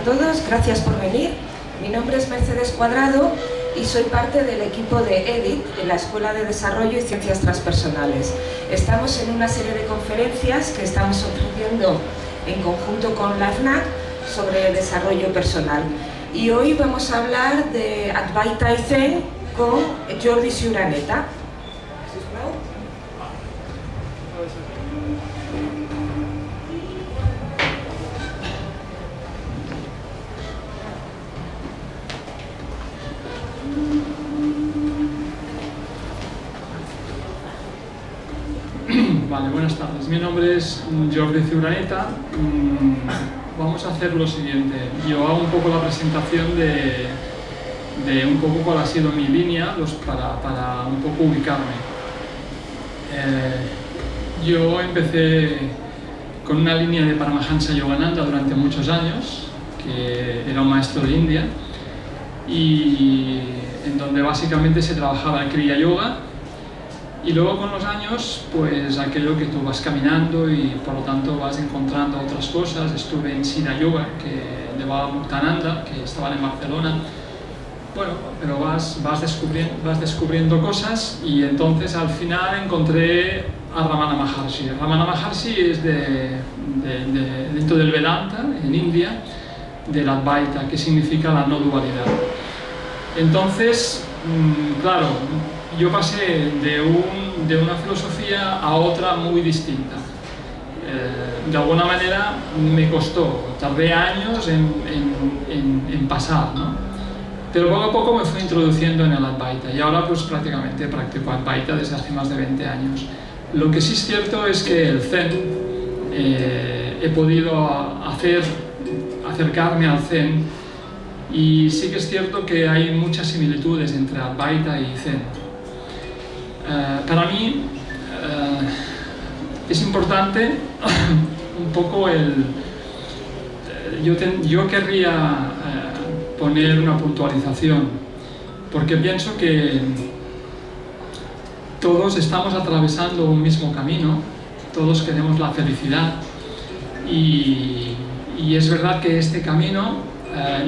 todos, gracias por venir. Mi nombre es Mercedes Cuadrado y soy parte del equipo de EDIT, en la Escuela de Desarrollo y Ciencias Transpersonales. Estamos en una serie de conferencias que estamos ofreciendo en conjunto con la FNAC sobre desarrollo personal. Y hoy vamos a hablar de Advaita y Zen con Jordi Ciuraneta. Vale, buenas tardes. Mi nombre es Jordi Ciuraneta. Vamos a hacer lo siguiente. Yo hago un poco la presentación de un poco cuál ha sido mi línea para un poco ubicarme. Yo empecé con una línea de Paramahansa Yogananda durante muchos años, que era un maestro de India, y en donde básicamente se trabajaba el Kriya Yoga. Y luego con los años, pues aquello que tú vas caminando y por lo tanto vas encontrando otras cosas. Estuve en Siddha Yoga, que de Baba Muktananda, que estaban en Barcelona. Bueno, pero vas descubriendo cosas, y entonces al final encontré a Ramana Maharshi. Ramana Maharshi es dentro del Vedanta, en India, del Advaita, que significa la no dualidad. Entonces, claro, yo pasé de una filosofía a otra muy distinta. De alguna manera me costó, tardé años en pasar, ¿no? Pero poco a poco me fui introduciendo en el Advaita, y ahora pues prácticamente practico Advaita desde hace más de 20 años. Lo que sí es cierto es que el Zen, he podido acercarme al Zen, y sí que es cierto que hay muchas similitudes entre Advaita y Zen. Para mí es importante un poco yo querría poner una puntualización, porque pienso que todos estamos atravesando un mismo camino, todos queremos la felicidad, y es verdad que este camino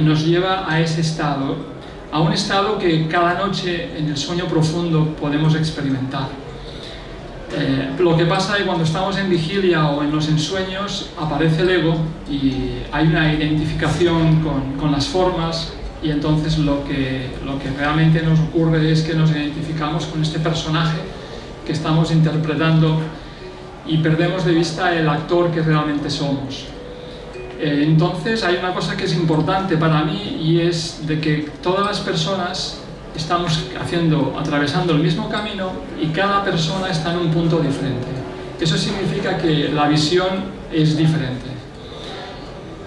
nos lleva a ese estado, a un estado que cada noche en el sueño profundo podemos experimentar. Lo que pasa es que cuando estamos en vigilia o en los ensueños aparece el ego y hay una identificación con las formas, y entonces lo que realmente nos ocurre es que nos identificamos con este personaje que estamos interpretando y perdemos de vista el actor que realmente somos. Entonces hay una cosa que es importante para mí, y es de que todas las personas estamos atravesando el mismo camino, y cada persona está en un punto diferente. Eso significa que la visión es diferente.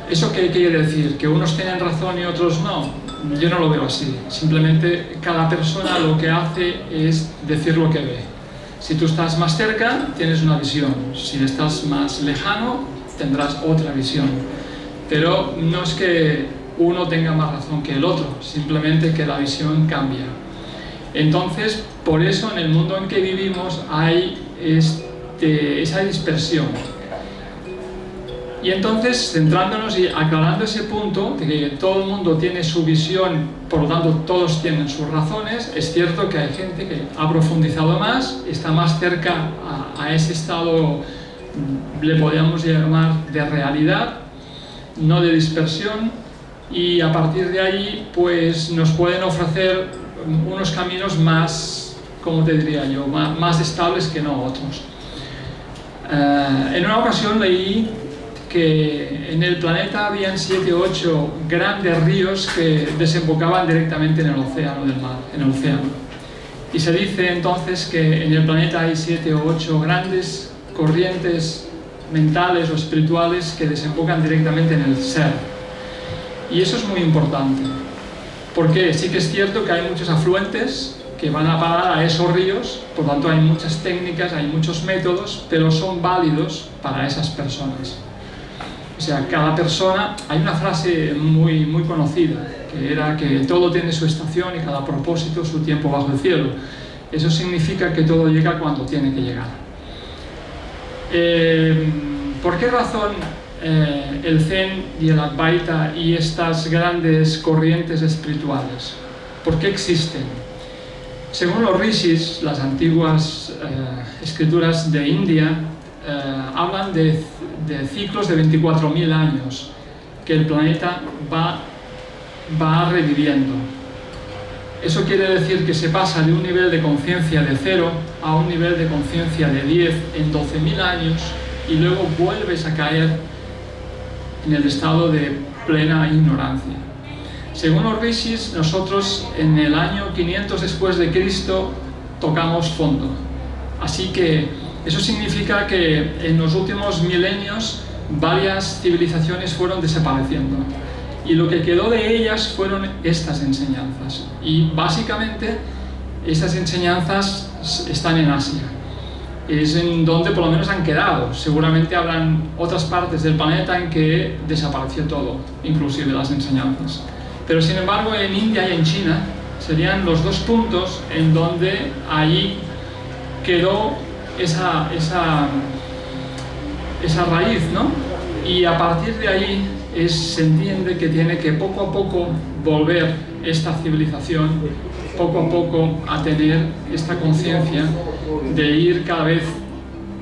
¿Eso qué quiere decir? ¿Que unos tienen razón y otros no? Yo no lo veo así. Simplemente cada persona lo que hace es decir lo que ve. Si tú estás más cerca, tienes una visión. Si estás más lejano, tendrás otra visión. Pero no es que uno tenga más razón que el otro, simplemente que la visión cambia. Entonces, por eso en el mundo en que vivimos hay esa dispersión. Y entonces, centrándonos y aclarando ese punto de que todo el mundo tiene su visión, por lo tanto todos tienen sus razones, es cierto que hay gente que ha profundizado más, está más cerca a ese estado, le podríamos llamar de realidad, no de dispersión, y a partir de ahí pues nos pueden ofrecer unos caminos más, como te diría yo, más estables que no otros. En una ocasión leí que en el planeta habían 7 o 8 grandes ríos que desembocaban directamente en el océano del mar, en el océano. Y se dice entonces que en el planeta hay 7 o 8 grandes corrientes mentales o espirituales que desembocan directamente en el ser. Y eso es muy importante, porque sí que es cierto que hay muchos afluentes que van a parar a esos ríos, por lo tanto hay muchas técnicas, hay muchos métodos, pero son válidos para esas personas. O sea, cada persona, hay una frase muy conocida, que era que todo tiene su estación y cada propósito su tiempo bajo el cielo. Eso significa que todo llega cuando tiene que llegar. ¿Por qué razón el Zen y el Advaita y estas grandes corrientes espirituales? ¿Por qué existen? Según los rishis, las antiguas escrituras de India hablan de ciclos de 24.000 años que el planeta va reviviendo. Eso quiere decir que se pasa de un nivel de conciencia de 0 a un nivel de conciencia de 10 en 12.000 años y luego vuelves a caer en el estado de plena ignorancia. Según los rishis, nosotros en el año 500 después de Cristo tocamos fondo. Así que eso significa que en los últimos milenios varias civilizaciones fueron desapareciendo. Y lo que quedó de ellas fueron estas enseñanzas. Y básicamente estas enseñanzas están en Asia. Es en donde por lo menos han quedado. Seguramente habrán otras partes del planeta en que desapareció todo, inclusive las enseñanzas. Pero sin embargo en India y en China serían los dos puntos en donde ahí quedó esa raíz, ¿no? Y a partir de ahí se entiende que tiene que poco a poco volver esta civilización, poco a poco a tener esta conciencia de ir cada vez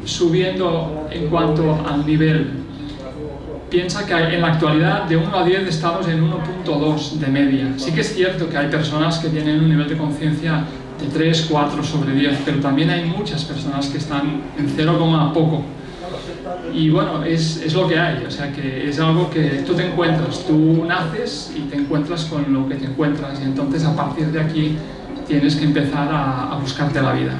subiendo en cuanto al nivel. Piensa que en la actualidad de 1 a 10 estamos en 1.2 de media. Sí que es cierto que hay personas que tienen un nivel de conciencia de 3, 4 sobre 10, pero también hay muchas personas que están en 0, poco. Y bueno, es lo que hay, o sea que es algo que tú te encuentras, tú naces y te encuentras con lo que te encuentras y entonces a partir de aquí tienes que empezar a buscarte la vida.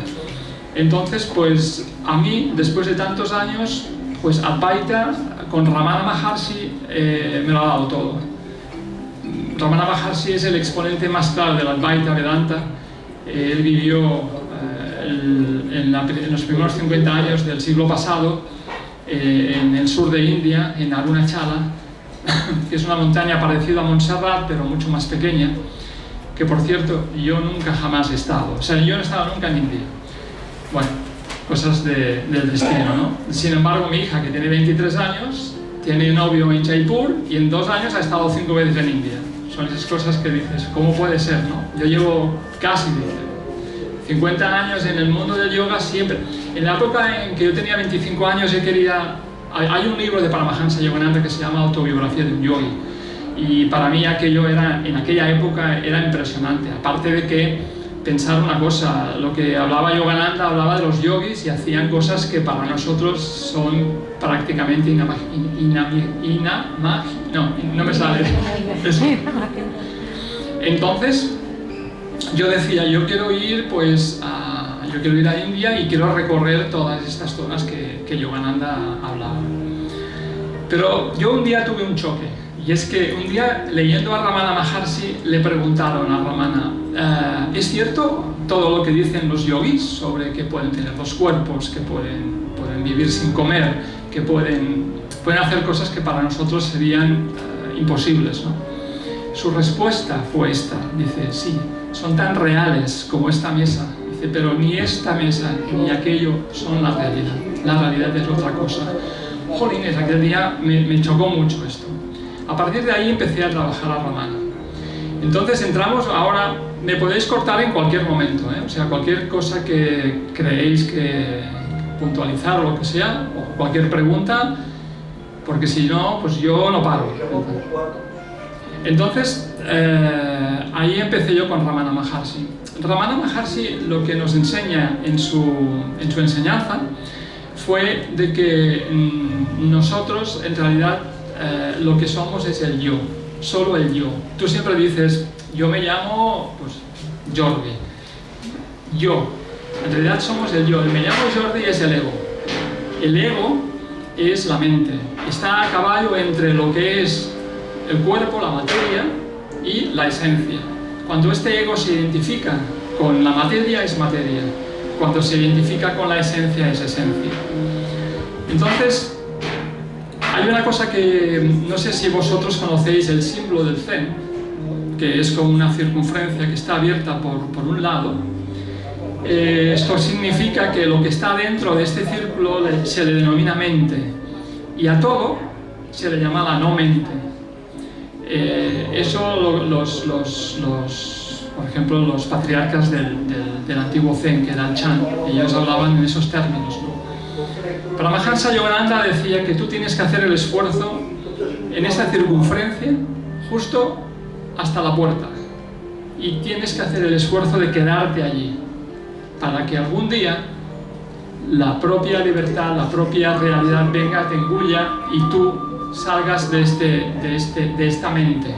Entonces, pues a mí, después de tantos años, pues Advaita con Ramana Maharshi me lo ha dado todo. Ramana Maharshi es el exponente más claro del Advaita Vedanta. Él vivió en los primeros 50 años del siglo pasado en el sur de India, en Arunachala, que es una montaña parecida a Montserrat, pero mucho más pequeña, que por cierto, yo nunca jamás he estado. O sea, yo no he estado nunca en India. Bueno, cosas del destino, ¿no? Sin embargo, mi hija, que tiene 23 años, tiene novio en Jaipur y en 2 años ha estado 5 veces en India. Son esas cosas que dices, ¿cómo puede ser, no? Yo llevo casi 50 años en el mundo del yoga siempre. En la época en que yo tenía 25 años yo quería... Hay un libro de Paramahansa Yogananda que se llama Autobiografía de un yogi. Y para mí aquello en aquella época era impresionante. Aparte de que, pensar una cosa, lo que hablaba Yogananda hablaba de los yogis y hacían cosas que para nosotros son prácticamente no me sale eso. Entonces yo decía, yo quiero ir a India y quiero recorrer todas estas zonas que Yogananda hablaba. Pero yo un día tuve un choque, y es que un día leyendo a Ramana Maharshi le preguntaron a Ramana, ¿es cierto todo lo que dicen los yogis sobre que pueden tener 2 cuerpos, que pueden vivir sin comer, que pueden hacer cosas que para nosotros serían imposibles, ¿no? Su respuesta fue esta, dice, sí, son tan reales como esta mesa, dice, pero ni esta mesa ni aquello son la realidad es otra cosa. Jolines, aquel día me chocó mucho esto. A partir de ahí empecé a trabajar a Ramana. Entonces entramos, ahora me podéis cortar en cualquier momento, o sea, cualquier cosa que creéis que puntualizar o lo que sea, o cualquier pregunta, porque si no, pues yo no paro. Entonces, ahí empecé yo con Ramana Maharshi. Ramana Maharshi lo que nos enseña en su enseñanza fue de que nosotros en realidad lo que somos es el yo, solo el yo. Tú siempre dices, yo me llamo pues, Jordi, yo. En realidad somos el yo, el me llamo Jordi es el ego. El ego es la mente, está a caballo entre lo que es el cuerpo, la materia y la esencia. Cuando este ego se identifica con la materia es materia, cuando se identifica con la esencia es esencia. Entonces, hay una cosa que no sé si vosotros conocéis, el símbolo del Zen, que es como una circunferencia que está abierta por un lado. Esto significa que lo que está dentro de este círculo se le denomina mente, y a todo se le llama la no mente. Eso por ejemplo, los patriarcas del antiguo Zen, que era el Chan, ellos hablaban en esos términos, ¿no? Paramahansa Yogananda decía que tú tienes que hacer el esfuerzo en esa circunferencia justo hasta la puerta, y tienes que hacer el esfuerzo de quedarte allí para que algún día la propia libertad, la propia realidad venga, te engulla y tú salgas de esta mente.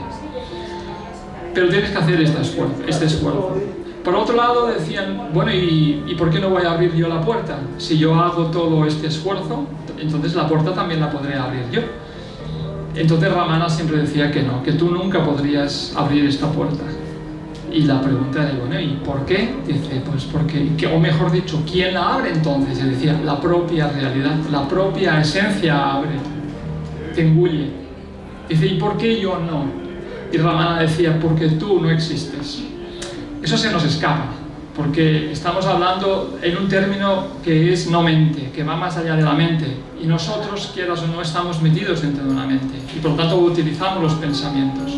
Pero tienes que hacer este esfuerzo. Por otro lado decían, bueno, ¿y por qué no voy a abrir yo la puerta? Si yo hago todo este esfuerzo, entonces la puerta también la podré abrir yo. Entonces Ramana siempre decía que no, que tú nunca podrías abrir esta puerta. Y la pregunta era, bueno, ¿y por qué? Dice, pues porque, o mejor dicho, ¿quién la abre entonces? Y decía, la propia realidad, la propia esencia abre, te engulle. Dice, ¿y por qué yo no? Y Ramana decía, porque tú no existes. Eso se nos escapa, porque estamos hablando en un término que es no mente, que va más allá de la mente, y nosotros, quieras o no, estamos metidos dentro de una mente, y por lo tanto utilizamos los pensamientos.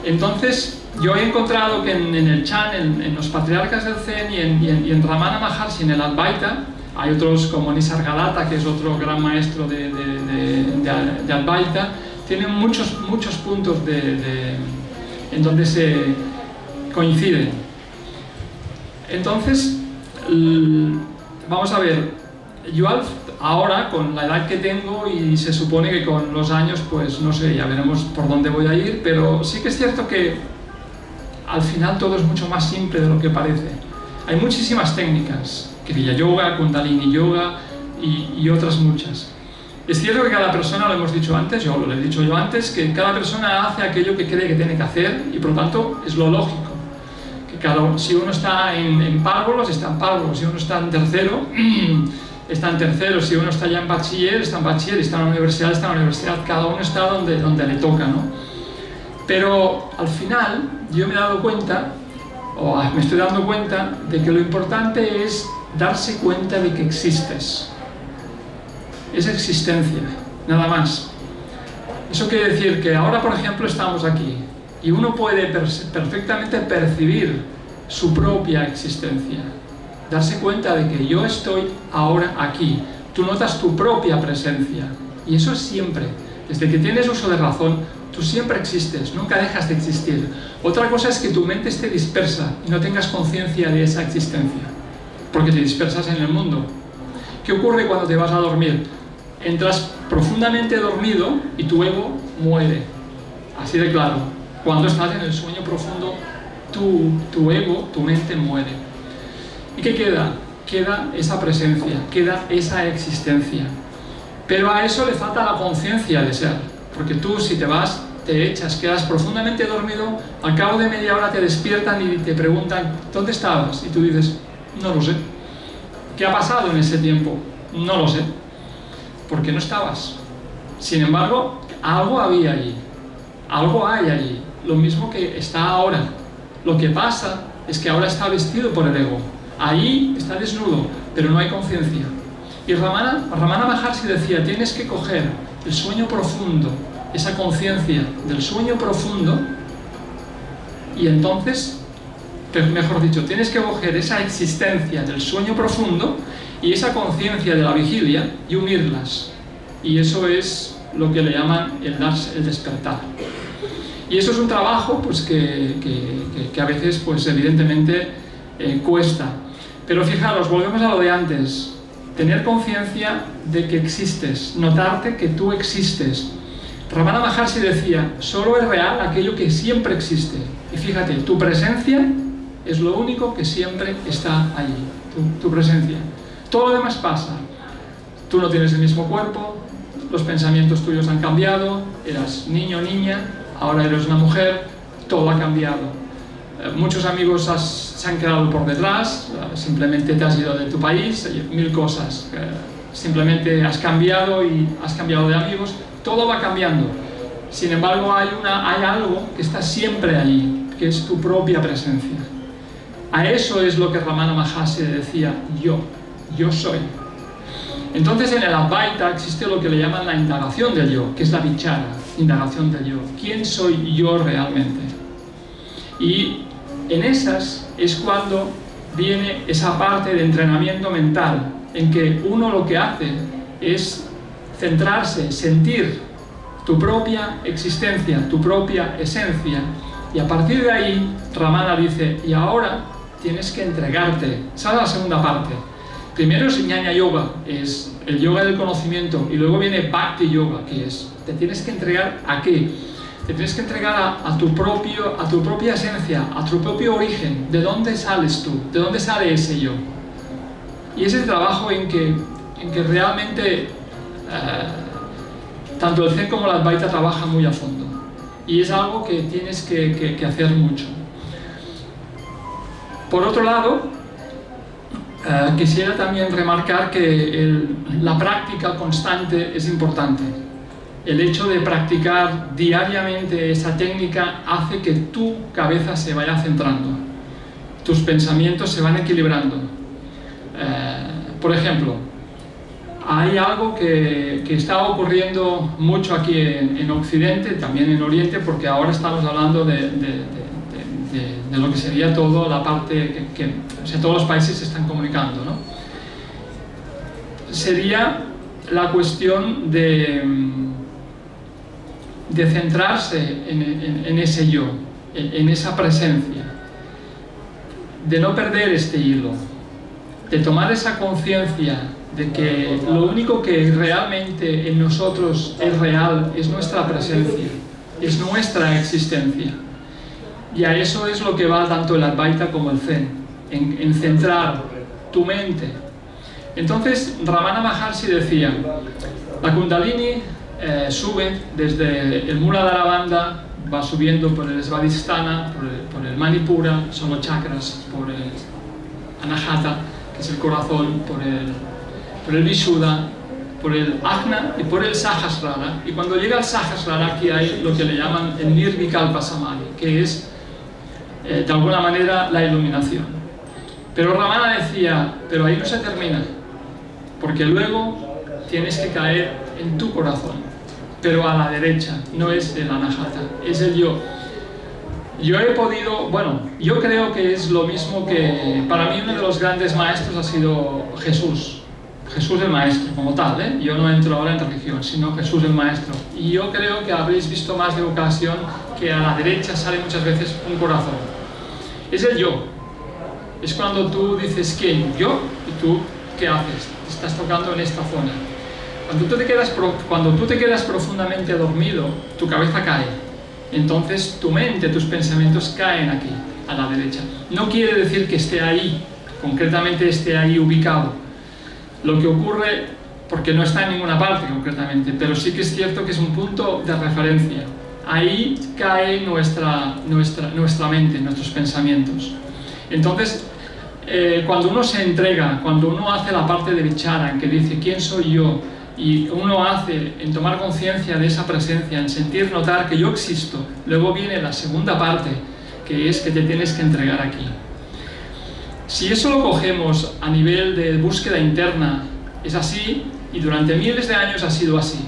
Entonces, yo he encontrado que en el Chan, en los patriarcas del Zen y en Ramana Maharshi, en el Advaita, hay otros como Nisargadatta, que es otro gran maestro de Advaita, tienen muchos puntos en donde se coinciden. Entonces, vamos a ver, yo ahora, con la edad que tengo, y se supone que con los años, pues no sé, ya veremos por dónde voy a ir, pero sí que es cierto que al final todo es mucho más simple de lo que parece. Hay muchísimas técnicas, Kriya Yoga, Kundalini Yoga y otras muchas. Es cierto que cada persona, lo hemos dicho antes, yo lo he dicho yo antes, que cada persona hace aquello que cree que tiene que hacer, y por lo tanto es lo lógico. Que si uno está en párvulos, está en párvulos; si uno está en tercero, está en tercero; si uno está ya en bachiller, está en bachiller; está en la universidad, está en la universidad. Cada uno está donde le toca, ¿no? Pero al final yo me he dado cuenta, o me estoy dando cuenta, de que lo importante es darse cuenta de que existes. Es existencia, nada más. Eso quiere decir que ahora, por ejemplo, estamos aquí y uno puede perfectamente percibir su propia existencia, darse cuenta de que yo estoy ahora aquí. Tú notas tu propia presencia, y eso es siempre. Desde que tienes uso de razón, tú siempre existes, nunca dejas de existir. Otra cosa es que tu mente esté dispersa y no tengas conciencia de esa existencia, porque te dispersas en el mundo. ¿Qué ocurre cuando te vas a dormir? Entras profundamente dormido y tu ego muere. Así de claro. Cuando estás en el sueño profundo, tu ego, tu mente muere. ¿Y qué queda? Queda esa presencia, queda esa existencia. Pero a eso le falta la conciencia de ser. Porque tú, si te vas, te echas, quedas profundamente dormido, al cabo de media hora te despiertan y te preguntan, ¿dónde estabas? Y tú dices, no lo sé. ¿Qué ha pasado en ese tiempo? No lo sé. Porque no estabas. Sin embargo, algo había allí, algo hay allí, lo mismo que está ahora. Lo que pasa es que ahora está vestido por el ego, ahí está desnudo, pero no hay conciencia. Y Ramana Maharshi decía, tienes que coger el sueño profundo, esa conciencia del sueño profundo, y entonces, mejor dicho, tienes que coger esa existencia del sueño profundo y esa conciencia de la vigilia y unirlas. Y eso es lo que le llaman el despertar. Y eso es un trabajo pues, que a veces, pues, evidentemente, cuesta. Pero fijaros, volvemos a lo de antes. Tener conciencia de que existes, notarte que tú existes. Ramana Maharshi decía, solo es real aquello que siempre existe. Y fíjate, tu presencia es lo único que siempre está allí, tu presencia. Todo lo demás pasa. Tú no tienes el mismo cuerpo, los pensamientos tuyos han cambiado, eras niño o niña, ahora eres una mujer, todo ha cambiado. Muchos amigos se han quedado por detrás, simplemente te has ido de tu país, mil cosas. Simplemente has cambiado y has cambiado de amigos, todo va cambiando. Sin embargo, hay algo que está siempre allí, que es tu propia presencia. A eso es lo que Ramana Maharshi decía, yo soy. Entonces en el Advaita existe lo que le llaman la indagación del yo, que es la vichara, indagación del yo. ¿Quién soy yo realmente? Y en esas es cuando viene esa parte de entrenamiento mental, en que uno lo que hace es centrarse, sentir tu propia existencia, tu propia esencia, y a partir de ahí Ramana dice, y ahora tienes que entregarte. Esa es la segunda parte. Primero es Jnana Yoga, es el yoga del conocimiento, y luego viene Bhakti Yoga, que es, te tienes que entregar ¿a qué? Te tienes que entregar a tu propia esencia, a tu propio origen, de dónde sales tú, de dónde sale ese yo. Y ese trabajo en que realmente tanto el Zen como el Advaita trabajan muy a fondo. Y es algo que tienes que hacer mucho. Por otro lado, quisiera también remarcar que la práctica constante es importante. El hecho de practicar diariamente esa técnica hace que tu cabeza se vaya centrando, tus pensamientos se van equilibrando. Por ejemplo, hay algo que está ocurriendo mucho aquí en Occidente, también en Oriente, porque ahora estamos hablando de lo que sería toda la parte o sea, todos los países se están comunicando, ¿no? Sería la cuestión de centrarse en ese yo, en esa presencia, de no perder este hilo, de tomar esa conciencia de que lo único que realmente en nosotros es real es nuestra presencia, es nuestra existencia. Y a eso es lo que va tanto el Advaita como el Zen, en centrar tu mente. Entonces Ramana Maharshi decía, la Kundalini sube desde el Muladhara Bandha, va subiendo por el Svadhisthana, por el Manipura, son los chakras, por el Anahata, que es el corazón, por el Vishuddha, por el Ajna y por el Sahasrara. Y cuando llega al Sahasrara, aquí hay lo que le llaman el Nirvikalpa Samadhi, que es de alguna manera la iluminación. Pero Ramana decía, pero ahí no se termina, porque luego tienes que caer en tu corazón, pero a la derecha, no es el Anahata, es el yo. Yo he podido, bueno, yo creo que es lo mismo que, para mí uno de los grandes maestros ha sido Jesús. Jesús el maestro, como tal, ¿eh? Yo no entro ahora en religión, sino Jesús el maestro. Y yo creo que habréis visto más de ocasión que a la derecha sale muchas veces un corazón. Es el yo. Es cuando tú dices, ¿quién? Yo. ¿Y tú qué haces? Te estás tocando en esta zona. Cuando tú te quedas profundamente dormido, tu cabeza cae. Entonces tu mente, tus pensamientos caen aquí, a la derecha. No quiere decir que esté ahí, concretamente esté ahí ubicado. Lo que ocurre, porque no está en ninguna parte concretamente, pero sí que es cierto que es un punto de referencia. Ahí cae nuestra mente, nuestros pensamientos. Entonces, cuando uno se entrega, cuando uno hace la parte de vichara, en que dice ¿quién soy yo? Y uno hace en tomar conciencia de esa presencia, en sentir, notar que yo existo, luego viene la segunda parte, que es que te tienes que entregar aquí. Si eso lo cogemos a nivel de búsqueda interna, es así, y durante miles de años ha sido así.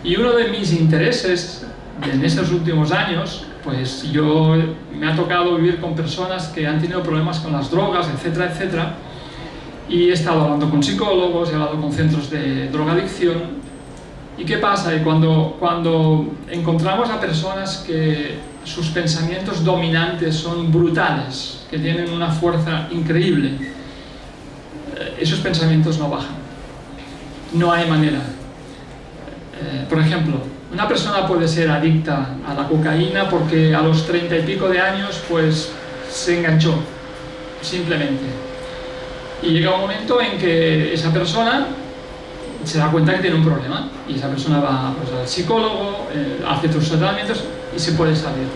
Y uno de mis intereses en estos últimos años, pues yo me ha tocado vivir con personas que han tenido problemas con las drogas, etcétera, etcétera, y he estado hablando con psicólogos, he hablado con centros de drogadicción. ¿Y qué pasa? Y cuando encontramos a personas que sus pensamientos dominantes son brutales, que tienen una fuerza increíble, esos pensamientos no bajan. No hay manera. Por ejemplo, una persona puede ser adicta a la cocaína porque a los 30 y pico de años pues se enganchó, simplemente. Y llega un momento en que esa persona se da cuenta que tiene un problema y esa persona va pues, al psicólogo, hace sus tratamientos y se puede salir.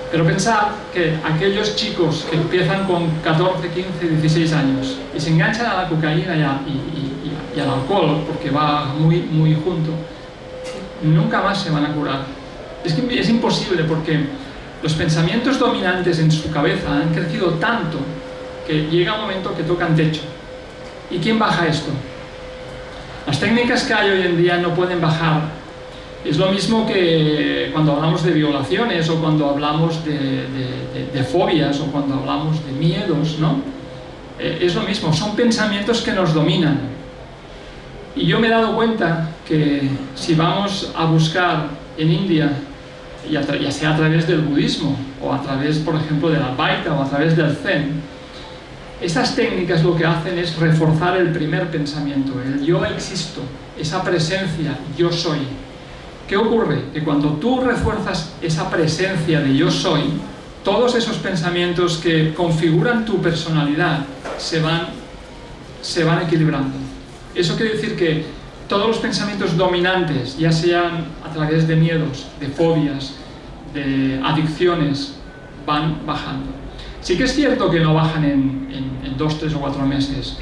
Pero pensad que aquellos chicos que empiezan con 14, 15, 16 años y se enganchan a la cocaína y al alcohol, porque va muy, muy junto, nunca más se van a curar. Es que es imposible, porque los pensamientos dominantes en su cabeza han crecido tanto que llega un momento que tocan techo. ¿Y quién baja esto? Las técnicas que hay hoy en día no pueden bajar. Es lo mismo que cuando hablamos de violaciones o cuando hablamos de fobias o cuando hablamos de miedos, ¿no? Es lo mismo, son pensamientos que nos dominan. Y yo me he dado cuenta que si vamos a buscar en India, ya sea a través del budismo o a través, por ejemplo, del Advaita o a través del Zen, estas técnicas lo que hacen es reforzar el primer pensamiento, el yo existo, esa presencia, yo soy. ¿Qué ocurre? Que cuando tú refuerzas esa presencia de yo soy, todos esos pensamientos que configuran tu personalidad se van equilibrando. Eso quiere decir que todos los pensamientos dominantes, ya sean a través de miedos, de fobias, de adicciones, van bajando. Sí que es cierto que no bajan en 2, 3 o 4 meses,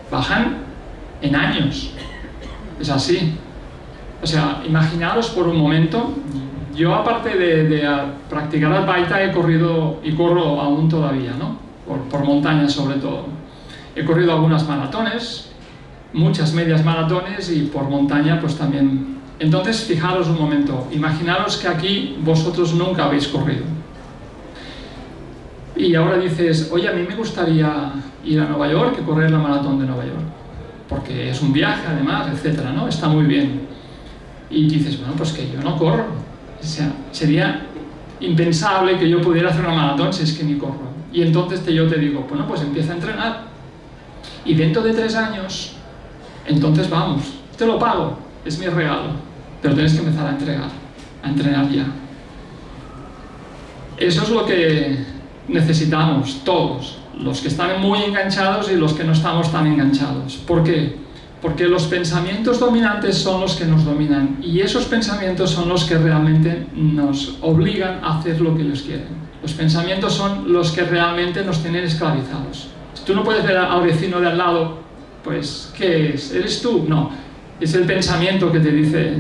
bajan en años. Es así. O sea, imaginaros por un momento, yo aparte de practicar Advaita he corrido y corro aún todavía, ¿no? Por montaña sobre todo. He corrido algunas maratones, muchas medias maratones y por montaña pues también. Entonces fijaros un momento, imaginaros que aquí vosotros nunca habéis corrido. Y ahora dices, oye, a mí me gustaría ir a Nueva York y correr la maratón de Nueva York. Porque es un viaje además, etcétera, ¿no? Está muy bien. Y dices, bueno, pues que yo no corro. O sea, sería impensable que yo pudiera hacer una maratón si es que ni corro. Y entonces yo te digo, bueno, pues empieza a entrenar. Y dentro de 3 años, entonces vamos, te lo pago, es mi regalo. Pero tienes que empezar a entrenar ya. Eso es lo que necesitamos todos, los que están muy enganchados y los que no estamos tan enganchados. ¿Por qué? Porque los pensamientos dominantes son los que nos dominan y esos pensamientos son los que realmente nos obligan a hacer lo que ellos quieren. Los pensamientos son los que realmente nos tienen esclavizados. Tú no puedes ver al vecino de al lado, pues, ¿qué es? ¿Eres tú? No, es el pensamiento que te dice,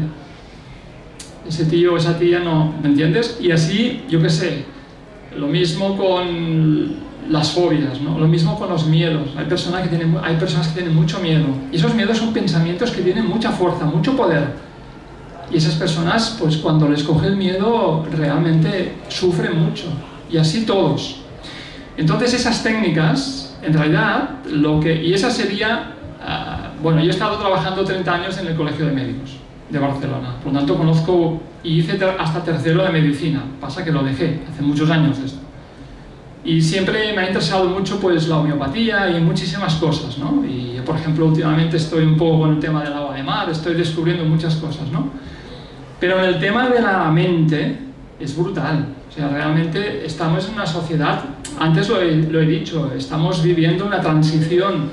ese tío o esa tía no, ¿me entiendes? Y así, yo qué sé, lo mismo con las fobias, ¿no? Lo mismo con los miedos. Hay personas que tienen mucho miedo y esos miedos son pensamientos que tienen mucha fuerza, mucho poder. Y esas personas, pues cuando les coge el miedo, realmente sufren mucho. Y así todos. Entonces esas técnicas, en realidad, y esa sería... bueno, yo he estado trabajando 30 años en el Colegio de Médicos de Barcelona. Por lo tanto, conozco y hice hasta tercero de medicina. Pasa que lo dejé hace muchos años esto. Y siempre me ha interesado mucho pues la homeopatía y muchísimas cosas, ¿no? Y por ejemplo, últimamente estoy un poco con el tema del agua de mar, estoy descubriendo muchas cosas, ¿no? Pero en el tema de la mente es brutal. O sea, realmente estamos en una sociedad, antes lo he dicho, estamos viviendo una transición.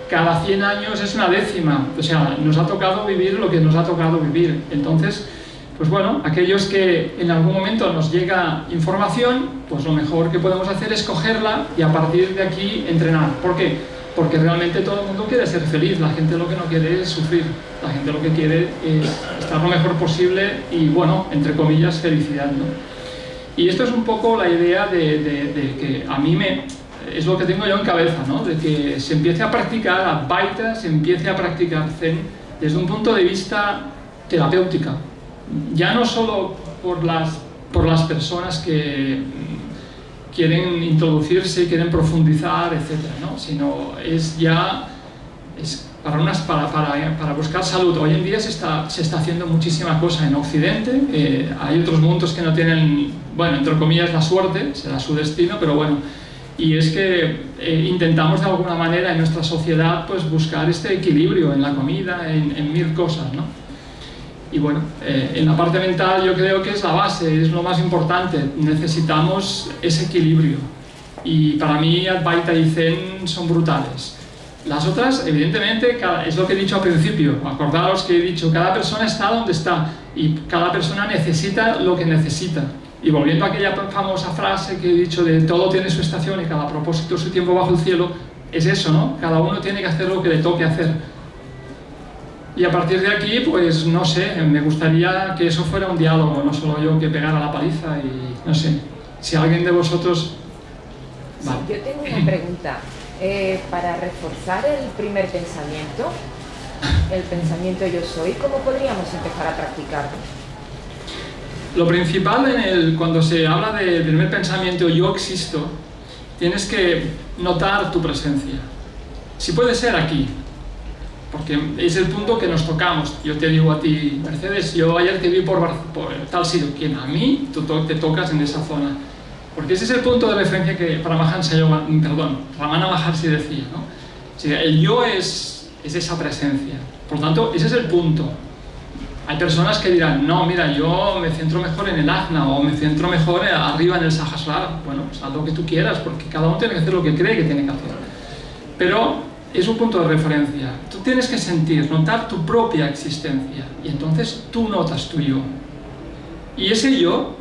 Cada 100 años es una décima. O sea, nos ha tocado vivir lo que nos ha tocado vivir. Entonces, pues bueno, aquellos que en algún momento nos llega información, pues lo mejor que podemos hacer es cogerla y a partir de aquí entrenar. ¿Por qué? Porque realmente todo el mundo quiere ser feliz, la gente lo que no quiere es sufrir, la gente lo que quiere es estar lo mejor posible y, bueno, entre comillas, felicidad, ¿no? Y esto es un poco la idea de que a mí es lo que tengo yo en cabeza, ¿no? De que se empiece a practicar Advaita, se empiece a practicar Zen desde un punto de vista terapéutica. Ya no solo por las personas que quieren introducirse, quieren profundizar, etcétera, ¿no? Sino es para buscar salud. Hoy en día se está haciendo muchísima cosa en Occidente. Hay otros mundos que no tienen, bueno, entre comillas, la suerte, será su destino, pero bueno. Y es que intentamos de alguna manera en nuestra sociedad pues buscar este equilibrio en la comida, en 1000 cosas, ¿no? Y bueno, en la parte mental yo creo que es la base, es lo más importante. Necesitamos ese equilibrio. Y para mí Advaita y Zen son brutales. Las otras, evidentemente, es lo que he dicho al principio. Acordaros que he dicho, cada persona está donde está y cada persona necesita lo que necesita. Y volviendo a aquella famosa frase que he dicho de todo tiene su estación y cada propósito su tiempo bajo el cielo, es eso, ¿no? Cada uno tiene que hacer lo que le toque hacer. Y a partir de aquí, pues no sé, me gustaría que eso fuera un diálogo, no solo yo que pegara la paliza y no sé, si alguien de vosotros... Vale. Sí, yo tengo una pregunta. Para reforzar el primer pensamiento, el pensamiento yo soy? ¿Cómo podríamos empezar a practicarlo? Lo principal cuando se habla del primer pensamiento yo existo, tienes que notar tu presencia. Si puede ser aquí, porque es el punto que nos tocamos. Yo te digo a ti, Mercedes, yo ayer te vi por tal sitio, quien a mí te tocas en esa zona. Porque ese es el punto de referencia que Ramana Maharshi decía, ¿no? O sea, el yo es esa presencia. Por lo tanto, ese es el punto. Hay personas que dirán, no, mira, yo me centro mejor en el ajna o me centro mejor arriba en el sahasrara. Bueno, pues haz lo que tú quieras, porque cada uno tiene que hacer lo que cree que tiene que hacer. Pero es un punto de referencia. Tú tienes que sentir, notar tu propia existencia. Y entonces tú notas tu yo. Y ese yo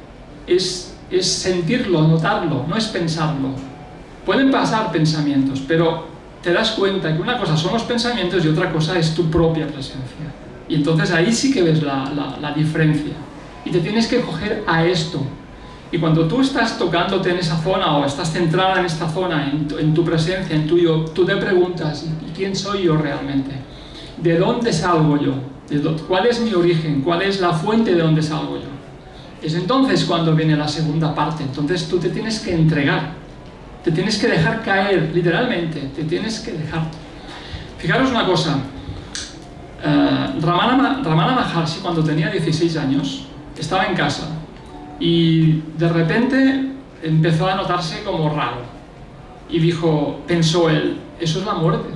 es sentirlo, notarlo, no es pensarlo. Pueden pasar pensamientos, pero te das cuenta que una cosa son los pensamientos y otra cosa es tu propia presencia. Y entonces ahí sí que ves la diferencia. Y te tienes que coger a esto. Y cuando tú estás tocándote en esa zona o estás centrada en esta zona, en tu presencia, en tu yo, tú te preguntas, ¿y quién soy yo realmente? ¿De dónde salgo yo? ¿Cuál es mi origen? ¿Cuál es la fuente de dónde salgo yo? Es entonces cuando viene la segunda parte. Entonces tú te tienes que entregar. Te tienes que dejar caer, literalmente. Te tienes que dejar. Fijaros una cosa. Ramana Maharshi, cuando tenía 16 años, estaba en casa. Y de repente empezó a notarse como raro. Y pensó él, eso es la muerte.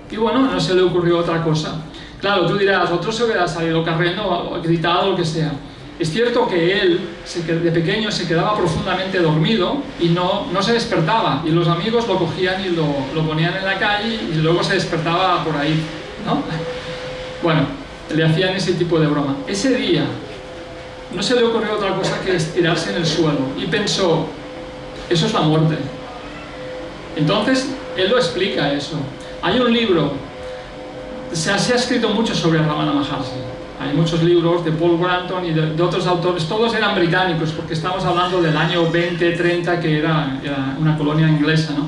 Y bueno, no se le ocurrió otra cosa. Claro, tú dirás, otro se hubiera salido corriendo o gritado, lo que sea. Es cierto que él, de pequeño, se quedaba profundamente dormido y no se despertaba. Y los amigos lo cogían y lo ponían en la calle y luego se despertaba por ahí, ¿no? Bueno, le hacían ese tipo de broma. Ese día no se le ocurrió otra cosa que estirarse en el suelo y pensó, eso es la muerte. Entonces, él lo explica eso. Hay un libro, se ha escrito mucho sobre Ramana Maharshi. Hay muchos libros de Paul Granton y de otros autores, todos eran británicos, porque estamos hablando del año 20-30, que era una colonia inglesa, ¿no?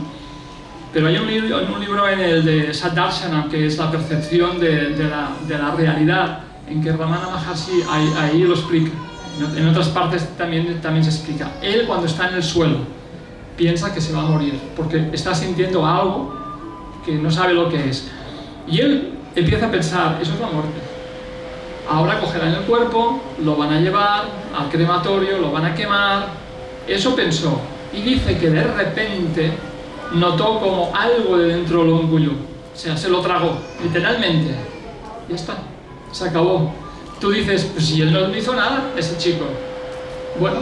Pero hay un libro en el de Saddarshanam, que es la percepción de la realidad, en que Ramana Maharshi ahí lo explica. En otras partes también se explica. Él, cuando está en el suelo, piensa que se va a morir, porque está sintiendo algo que no sabe lo que es. Y él empieza a pensar, eso es la muerte. Ahora cogerán el cuerpo, lo van a llevar al crematorio, lo van a quemar. Eso pensó. Y dice que de repente notó como algo de dentro lo engulló. O sea, se lo tragó, literalmente. Ya está, se acabó. Tú dices, pues si él no hizo nada, ese chico. Bueno,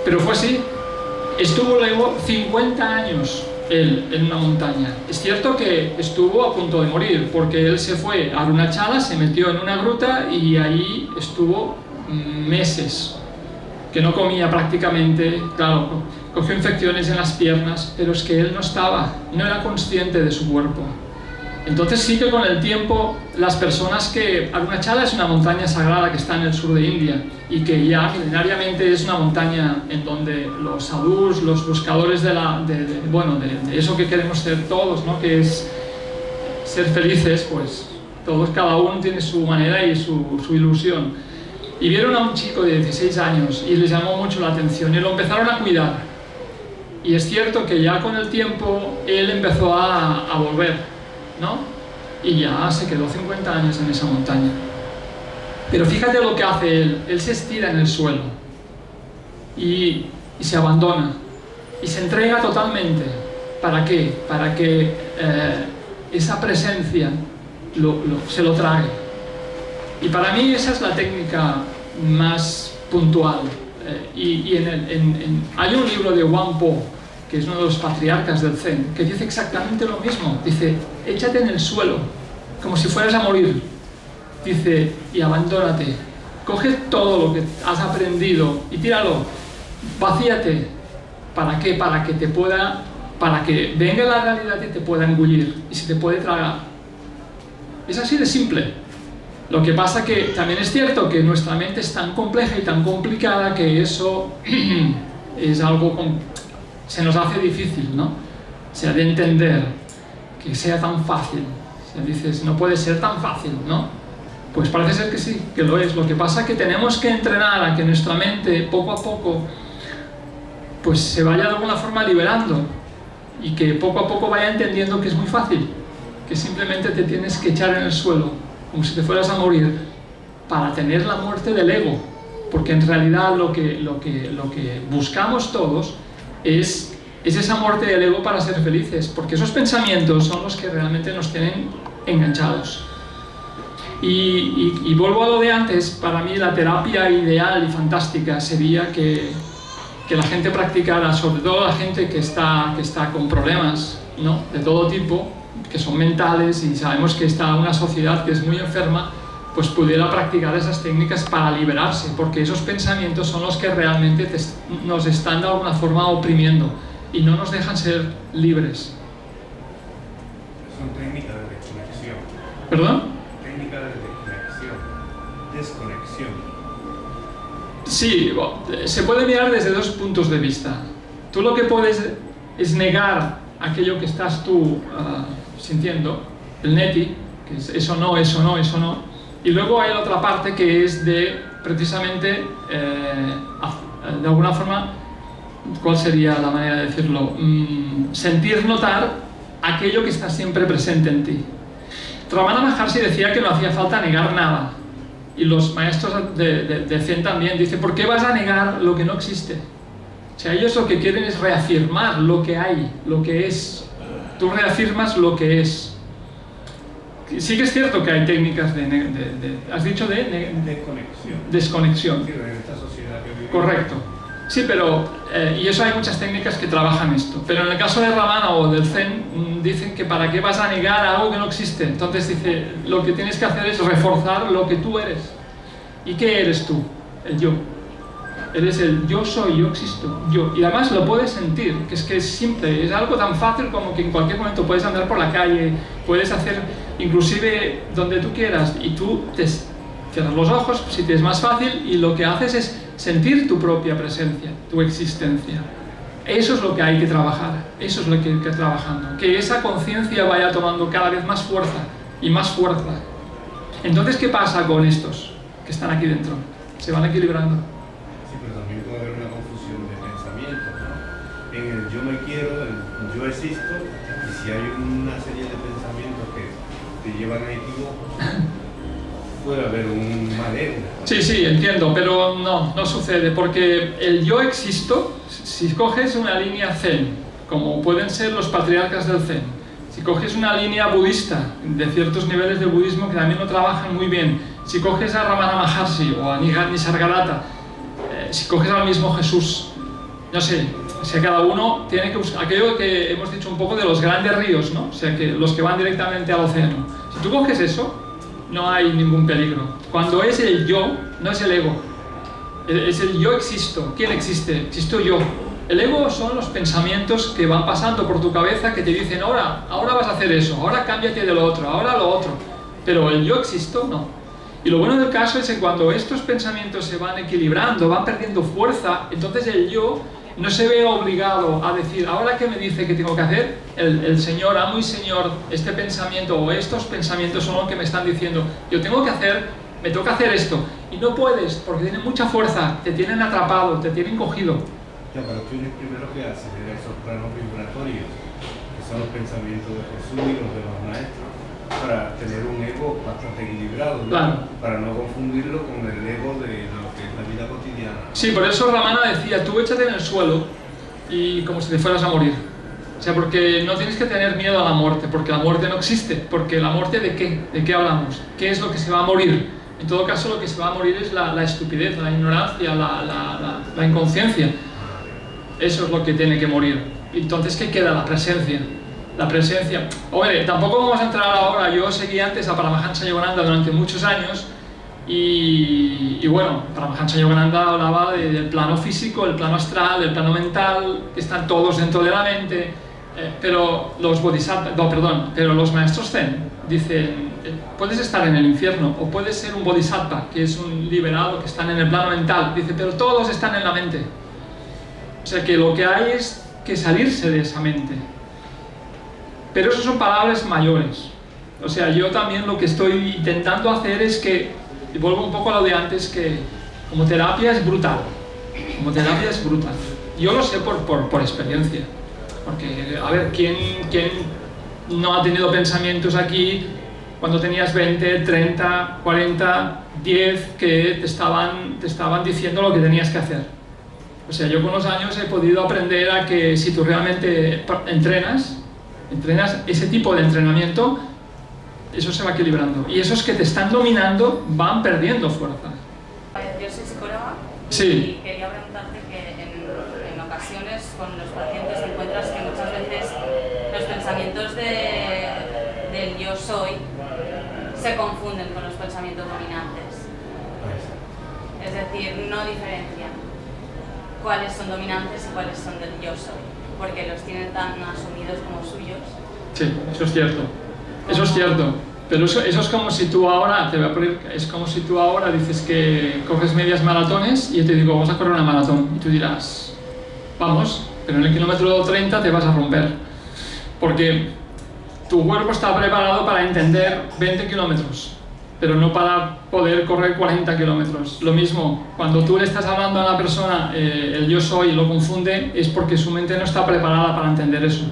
pero fue así. Estuvo luego 50 años él en una montaña. Es cierto que estuvo a punto de morir, porque él se fue a Arunachala, se metió en una gruta y ahí estuvo meses, que no comía prácticamente, claro, cogió infecciones en las piernas, pero es que él no era consciente de su cuerpo. Entonces sí que con el tiempo las personas que... Arunachala es una montaña sagrada que está en el sur de India y que ya milenariamente es una montaña en donde los sadhus, los buscadores de eso que queremos ser todos, ¿no? Que es ser felices, pues todos, cada uno tiene su manera y su ilusión. Y vieron a un chico de 16 años y les llamó mucho la atención y lo empezaron a cuidar. Y es cierto que ya con el tiempo él empezó a volver, ¿no? Y ya se quedó 50 años en esa montaña. Pero fíjate lo que hace él se estira en el suelo y se abandona y se entrega totalmente. ¿Para qué? Para que esa presencia se lo trague. Y para mí esa es la técnica más puntual. Hay un libro de Wangpo, que es uno de los patriarcas del Zen, que dice exactamente lo mismo. Dice, échate en el suelo, como si fueras a morir. Dice, y abandónate. Coge todo lo que has aprendido y tíralo. Vacíate. ¿Para qué? Para que venga la realidad y te pueda engullir y se te puede tragar. Es así de simple. Lo que pasa que también es cierto que nuestra mente es tan compleja y tan complicada que eso es algo se nos hace difícil, ¿no? O sea, de entender que sea tan fácil. O sea, dices, no puede ser tan fácil, ¿no? Pues parece ser que sí, que lo es. Lo que pasa es que tenemos que entrenar a que nuestra mente, poco a poco, pues se vaya de alguna forma liberando y que poco a poco vaya entendiendo que es muy fácil, que simplemente te tienes que echar en el suelo, como si te fueras a morir, para tener la muerte del ego, porque en realidad lo que buscamos todos es esa muerte del ego para ser felices, porque esos pensamientos son los que realmente nos tienen enganchados. Y vuelvo a lo de antes, para mí la terapia ideal y fantástica sería que la gente practicara, sobre todo la gente que está con problemas, ¿no?, de todo tipo, que son mentales, y sabemos que está una sociedad que es muy enferma, pues pudiera practicar esas técnicas para liberarse, porque esos pensamientos son los que realmente nos están de alguna forma oprimiendo y no nos dejan ser libres. Son técnicas de desconexión. ¿Perdón? Técnicas de desconexión. Sí, se puede mirar desde dos puntos de vista. Tú lo que puedes es negar aquello que estás tú sintiendo, el neti, que es eso no, eso no, eso no. Y luego hay la otra parte que es de, precisamente, de alguna forma, ¿cuál sería la manera de decirlo? Sentir, notar aquello que está siempre presente en ti. Ramana Maharshi decía que no hacía falta negar nada. Y los maestros de Zen también dicen, ¿por qué vas a negar lo que no existe? O sea, ellos lo que quieren es reafirmar lo que hay, lo que es. Tú reafirmas lo que es. Sí que es cierto que hay técnicas ¿has dicho de desconexión? Sí, en esta sociedad que vivimos. Correcto. Sí, pero, y eso hay muchas técnicas que trabajan esto. Pero en el caso de Ramana o del Zen, dicen que para qué vas a negar algo que no existe. Entonces dice, lo que tienes que hacer es reforzar lo que tú eres. ¿Y qué eres tú? El yo. Eres el yo soy, yo existo, yo. Y además lo puedes sentir, que es simple, es algo tan fácil como que en cualquier momento puedes andar por la calle, puedes hacer inclusive donde tú quieras, y tú te cierras los ojos si te es más fácil, y lo que haces es sentir tu propia presencia, tu existencia. Eso es lo que hay que trabajar, eso es lo que hay que ir trabajando, que esa conciencia vaya tomando cada vez más fuerza y más fuerza. Entonces, ¿qué pasa con estos que están aquí dentro? Se van equilibrando. Sí, pero también puede haber una confusión de pensamientos, ¿no? En el yo me quiero, el yo existo, y si hay una serie de pensamientos que te llevan a equívocos, puede haber un mal ego. Sí, sí, entiendo, pero no sucede, porque el yo existo, si coges una línea Zen, como pueden ser los patriarcas del Zen, si coges una línea budista, de ciertos niveles de budismo que también lo trabajan muy bien, si coges a Ramana Maharshi o a Nisargadatta, si coges al mismo Jesús, no sé, o sea, cada uno tiene que buscar aquello que hemos dicho un poco de los grandes ríos, ¿no? O sea, que los que van directamente al océano. Si tú coges eso, no hay ningún peligro. Cuando es el yo, no es el ego. Es el yo existo. ¿Quién existe? Existo yo. El ego son los pensamientos que van pasando por tu cabeza que te dicen, ahora vas a hacer eso, ahora cámbiate de lo otro, ahora lo otro. Pero el yo existo, no. Y lo bueno del caso es que cuando estos pensamientos se van equilibrando, van perdiendo fuerza, entonces el yo no se ve obligado a decir, ¿ahora qué me dice que tengo que hacer? El Señor, amo y Señor, este pensamiento o estos pensamientos son los que me están diciendo, yo tengo que hacer, me toca hacer esto. Y no puedes, porque tienen mucha fuerza, te tienen atrapado, te tienen cogido. Ya, pero tú eres primero que acelerar esos planos vibratorios, que son los pensamientos de Jesús y los de los maestros, para tener un ego bastante equilibrado, ¿no? Claro. Para no confundirlo con el ego de lo que es la vida cotidiana. Sí, por eso Ramana decía, tú échate en el suelo y como si te fueras a morir. O sea, porque no tienes que tener miedo a la muerte, porque la muerte no existe. Porque la muerte, ¿de qué? ¿De qué hablamos? ¿Qué es lo que se va a morir? En todo caso, lo que se va a morir es la estupidez, la ignorancia, la inconsciencia. Eso es lo que tiene que morir. Entonces, ¿qué queda? La presencia. La presencia. Hombre, tampoco vamos a entrar ahora. Yo seguí antes a Paramahansa Yogananda durante muchos años y bueno, Paramahansa Yogananda hablaba del plano físico, el plano astral, el plano mental, que están todos dentro de la mente, pero los bodhisattvas, pero los maestros Zen dicen, puedes estar en el infierno o puedes ser un bodhisattva, que es un liberado, que están en el plano mental, dice, pero todos están en la mente. O sea que lo que hay es que salirse de esa mente. Pero eso son palabras mayores. O sea, yo también lo que estoy intentando hacer es que, y vuelvo un poco a lo de antes, que como terapia es brutal. Como terapia es brutal. Yo lo sé por experiencia. Porque, a ver, ¿quién no ha tenido pensamientos aquí cuando tenías 20, 30, 40, 10 que te estaban diciendo lo que tenías que hacer? O sea, yo con los años he podido aprender a que si tú realmente entrenas ese tipo de entrenamiento, eso se va equilibrando. Y esos que te están dominando van perdiendo fuerza. Yo soy psicóloga Sí. y quería preguntarte que en ocasiones con los pacientes te encuentras que muchas veces los pensamientos del yo soy se confunden con los pensamientos dominantes. Es decir, no diferencian cuáles son dominantes y cuáles son del yo soy, porque los tienen tan asumidos como suyos. Sí, eso es cierto. Eso es cierto. Pero eso es como si tú ahora, es como si tú ahora dices que coges medias maratones y yo te digo, vamos a correr una maratón. Y tú dirás, vamos, pero en el kilómetro 30 te vas a romper. Porque tu cuerpo está preparado para entender 20 kilómetros, pero no para poder correr 40 kilómetros. Lo mismo, cuando tú le estás hablando a una persona, el yo soy, y lo confunde, es porque su mente no está preparada para entender eso.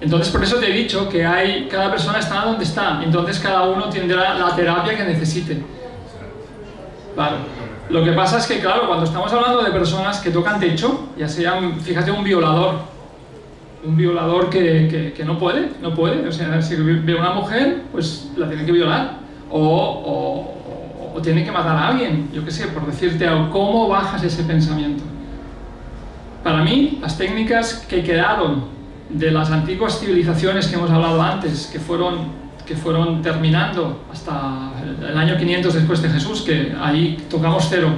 Entonces, por eso te he dicho que cada persona está donde está, entonces cada uno tendrá la terapia que necesite. Claro. Lo que pasa es que, claro, cuando estamos hablando de personas que tocan techo, ya sean, fíjate, un violador que no puede, o sea, si ve a una mujer, pues la tiene que violar, o tiene que matar a alguien, yo qué sé, por decirte algo. ¿Cómo bajas ese pensamiento? Para mí, las técnicas que quedaron de las antiguas civilizaciones que hemos hablado antes, que fueron terminando hasta el año 500 después de Jesús, que ahí tocamos cero,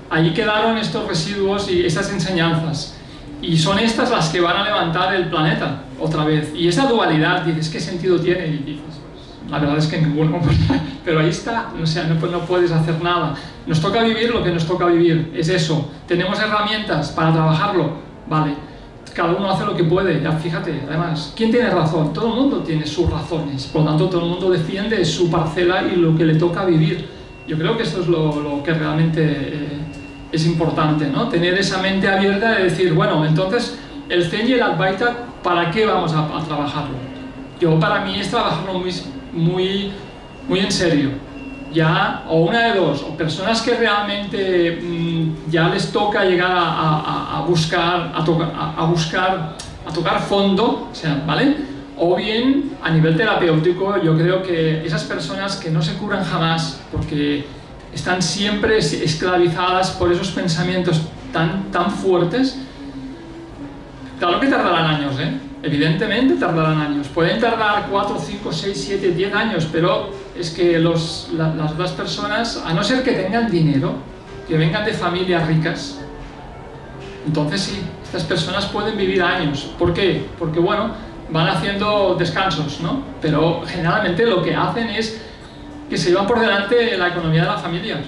ahí quedaron estos residuos y estas enseñanzas, y son estas las que van a levantar el planeta otra vez. Y esa dualidad, dices, ¿qué sentido tiene? Y dices, pues, la verdad es que ninguno, pero ahí está, o sea, no puedes hacer nada. Nos toca vivir lo que nos toca vivir, es eso. Tenemos herramientas para trabajarlo, vale. Cada uno hace lo que puede, ya fíjate, además, ¿quién tiene razón? Todo el mundo tiene sus razones, por lo tanto todo el mundo defiende su parcela y lo que le toca vivir. Yo creo que esto es lo que realmente es importante, ¿no? Tener esa mente abierta de decir, bueno, entonces el Zen y el Advaita, ¿para qué vamos a trabajarlo? Para mí es trabajarlo muy en serio. Ya, o una de dos, o personas que realmente ya les toca llegar a tocar fondo, o sea, ¿vale? O bien, a nivel terapéutico, yo creo que esas personas que no se curan jamás, porque están siempre esclavizadas por esos pensamientos tan fuertes, claro que tardarán años, ¿eh? Evidentemente tardarán años. Pueden tardar 4, 5, 6, 7, 10 años, pero es que las otras personas, a no ser que tengan dinero, que vengan de familias ricas, entonces sí, estas personas pueden vivir años. ¿Por qué? Porque, bueno, van haciendo descansos, ¿no? Pero generalmente lo que hacen es que se llevan por delante la economía de la familia.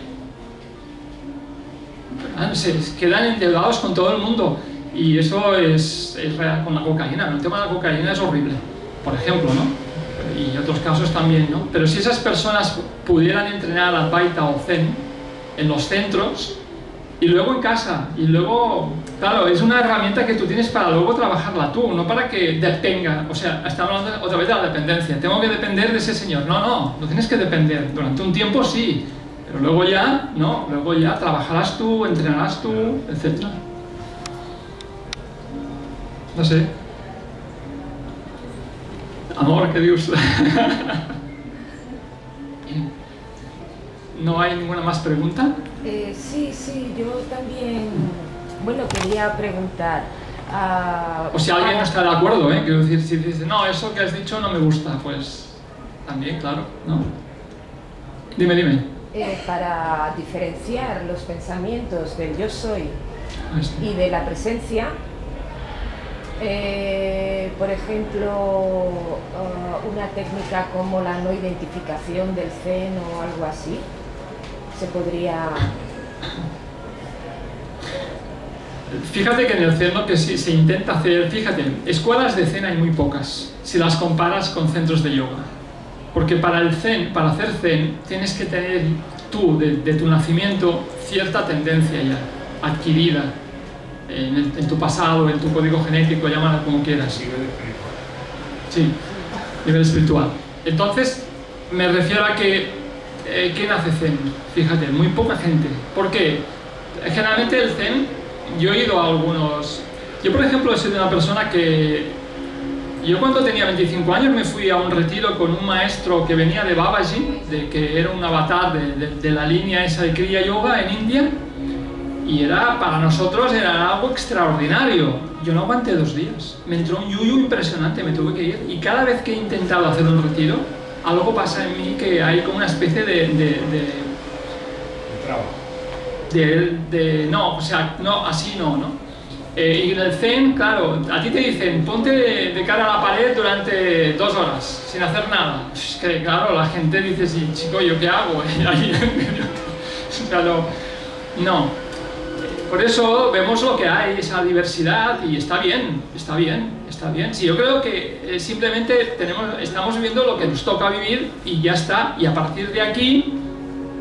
Se quedan endeudados con todo el mundo. Y eso es real con la cocaína, ¿no? El tema de la cocaína es horrible, por ejemplo, ¿no? Y otros casos también, ¿no? Pero si esas personas pudieran entrenar Advaita o Zen en los centros y luego en casa, y luego, claro, es una herramienta que tú tienes para luego trabajarla tú, no para que depenga, o sea, estamos hablando otra vez de la dependencia, tengo que depender de ese señor, no tienes que depender, durante un tiempo sí, pero luego ya, no, luego ya trabajarás tú, entrenarás tú, etc. No sé. Amor, ¿qué dios? ¿No hay ninguna más pregunta? Sí, yo también, bueno, quería preguntar. O si alguien no está de acuerdo, quiero decir, si dice, no, eso que has dicho no me gusta, pues también, claro, ¿no? Dime. Para diferenciar los pensamientos del yo soy y de la presencia, por ejemplo, una técnica como la no identificación del Zen o algo así, se podría... Fíjate que en el Zen lo que se intenta hacer, fíjate, escuelas de Zen hay muy pocas, si las comparas con centros de yoga. Porque para el Zen, para hacer Zen, tienes que tener tú, de tu nacimiento, cierta tendencia ya, adquirida, en tu pasado, en tu código genético, llámalo como quieras. Nivel espiritual. Sí, nivel espiritual. Entonces, me refiero a que, ¿quién hace Zen? Fíjate, muy poca gente. ¿Por qué? Generalmente el Zen, yo he ido a algunos... Yo, por ejemplo, he sido una persona que... Yo cuando tenía 25 años me fui a un retiro con un maestro que venía de Babaji, que era un avatar de la línea esa de Kriya Yoga en India, y para nosotros era algo extraordinario. Yo no aguanté 2 días, me entró un yuyu impresionante, me tuve que ir, y cada vez que he intentado hacer un retiro, algo pasa en mí que hay como una especie no, o sea, no, así no. Y en el Zen, claro, a ti te dicen, ponte de cara a la pared durante 2 horas, sin hacer nada. Es que, claro, la gente dice, sí, chico, ¿yo qué hago? O sea, no. Por eso vemos lo que hay, esa diversidad, y está bien, está bien, está bien. Sí, yo creo que simplemente estamos viviendo lo que nos toca vivir y ya está. Y a partir de aquí,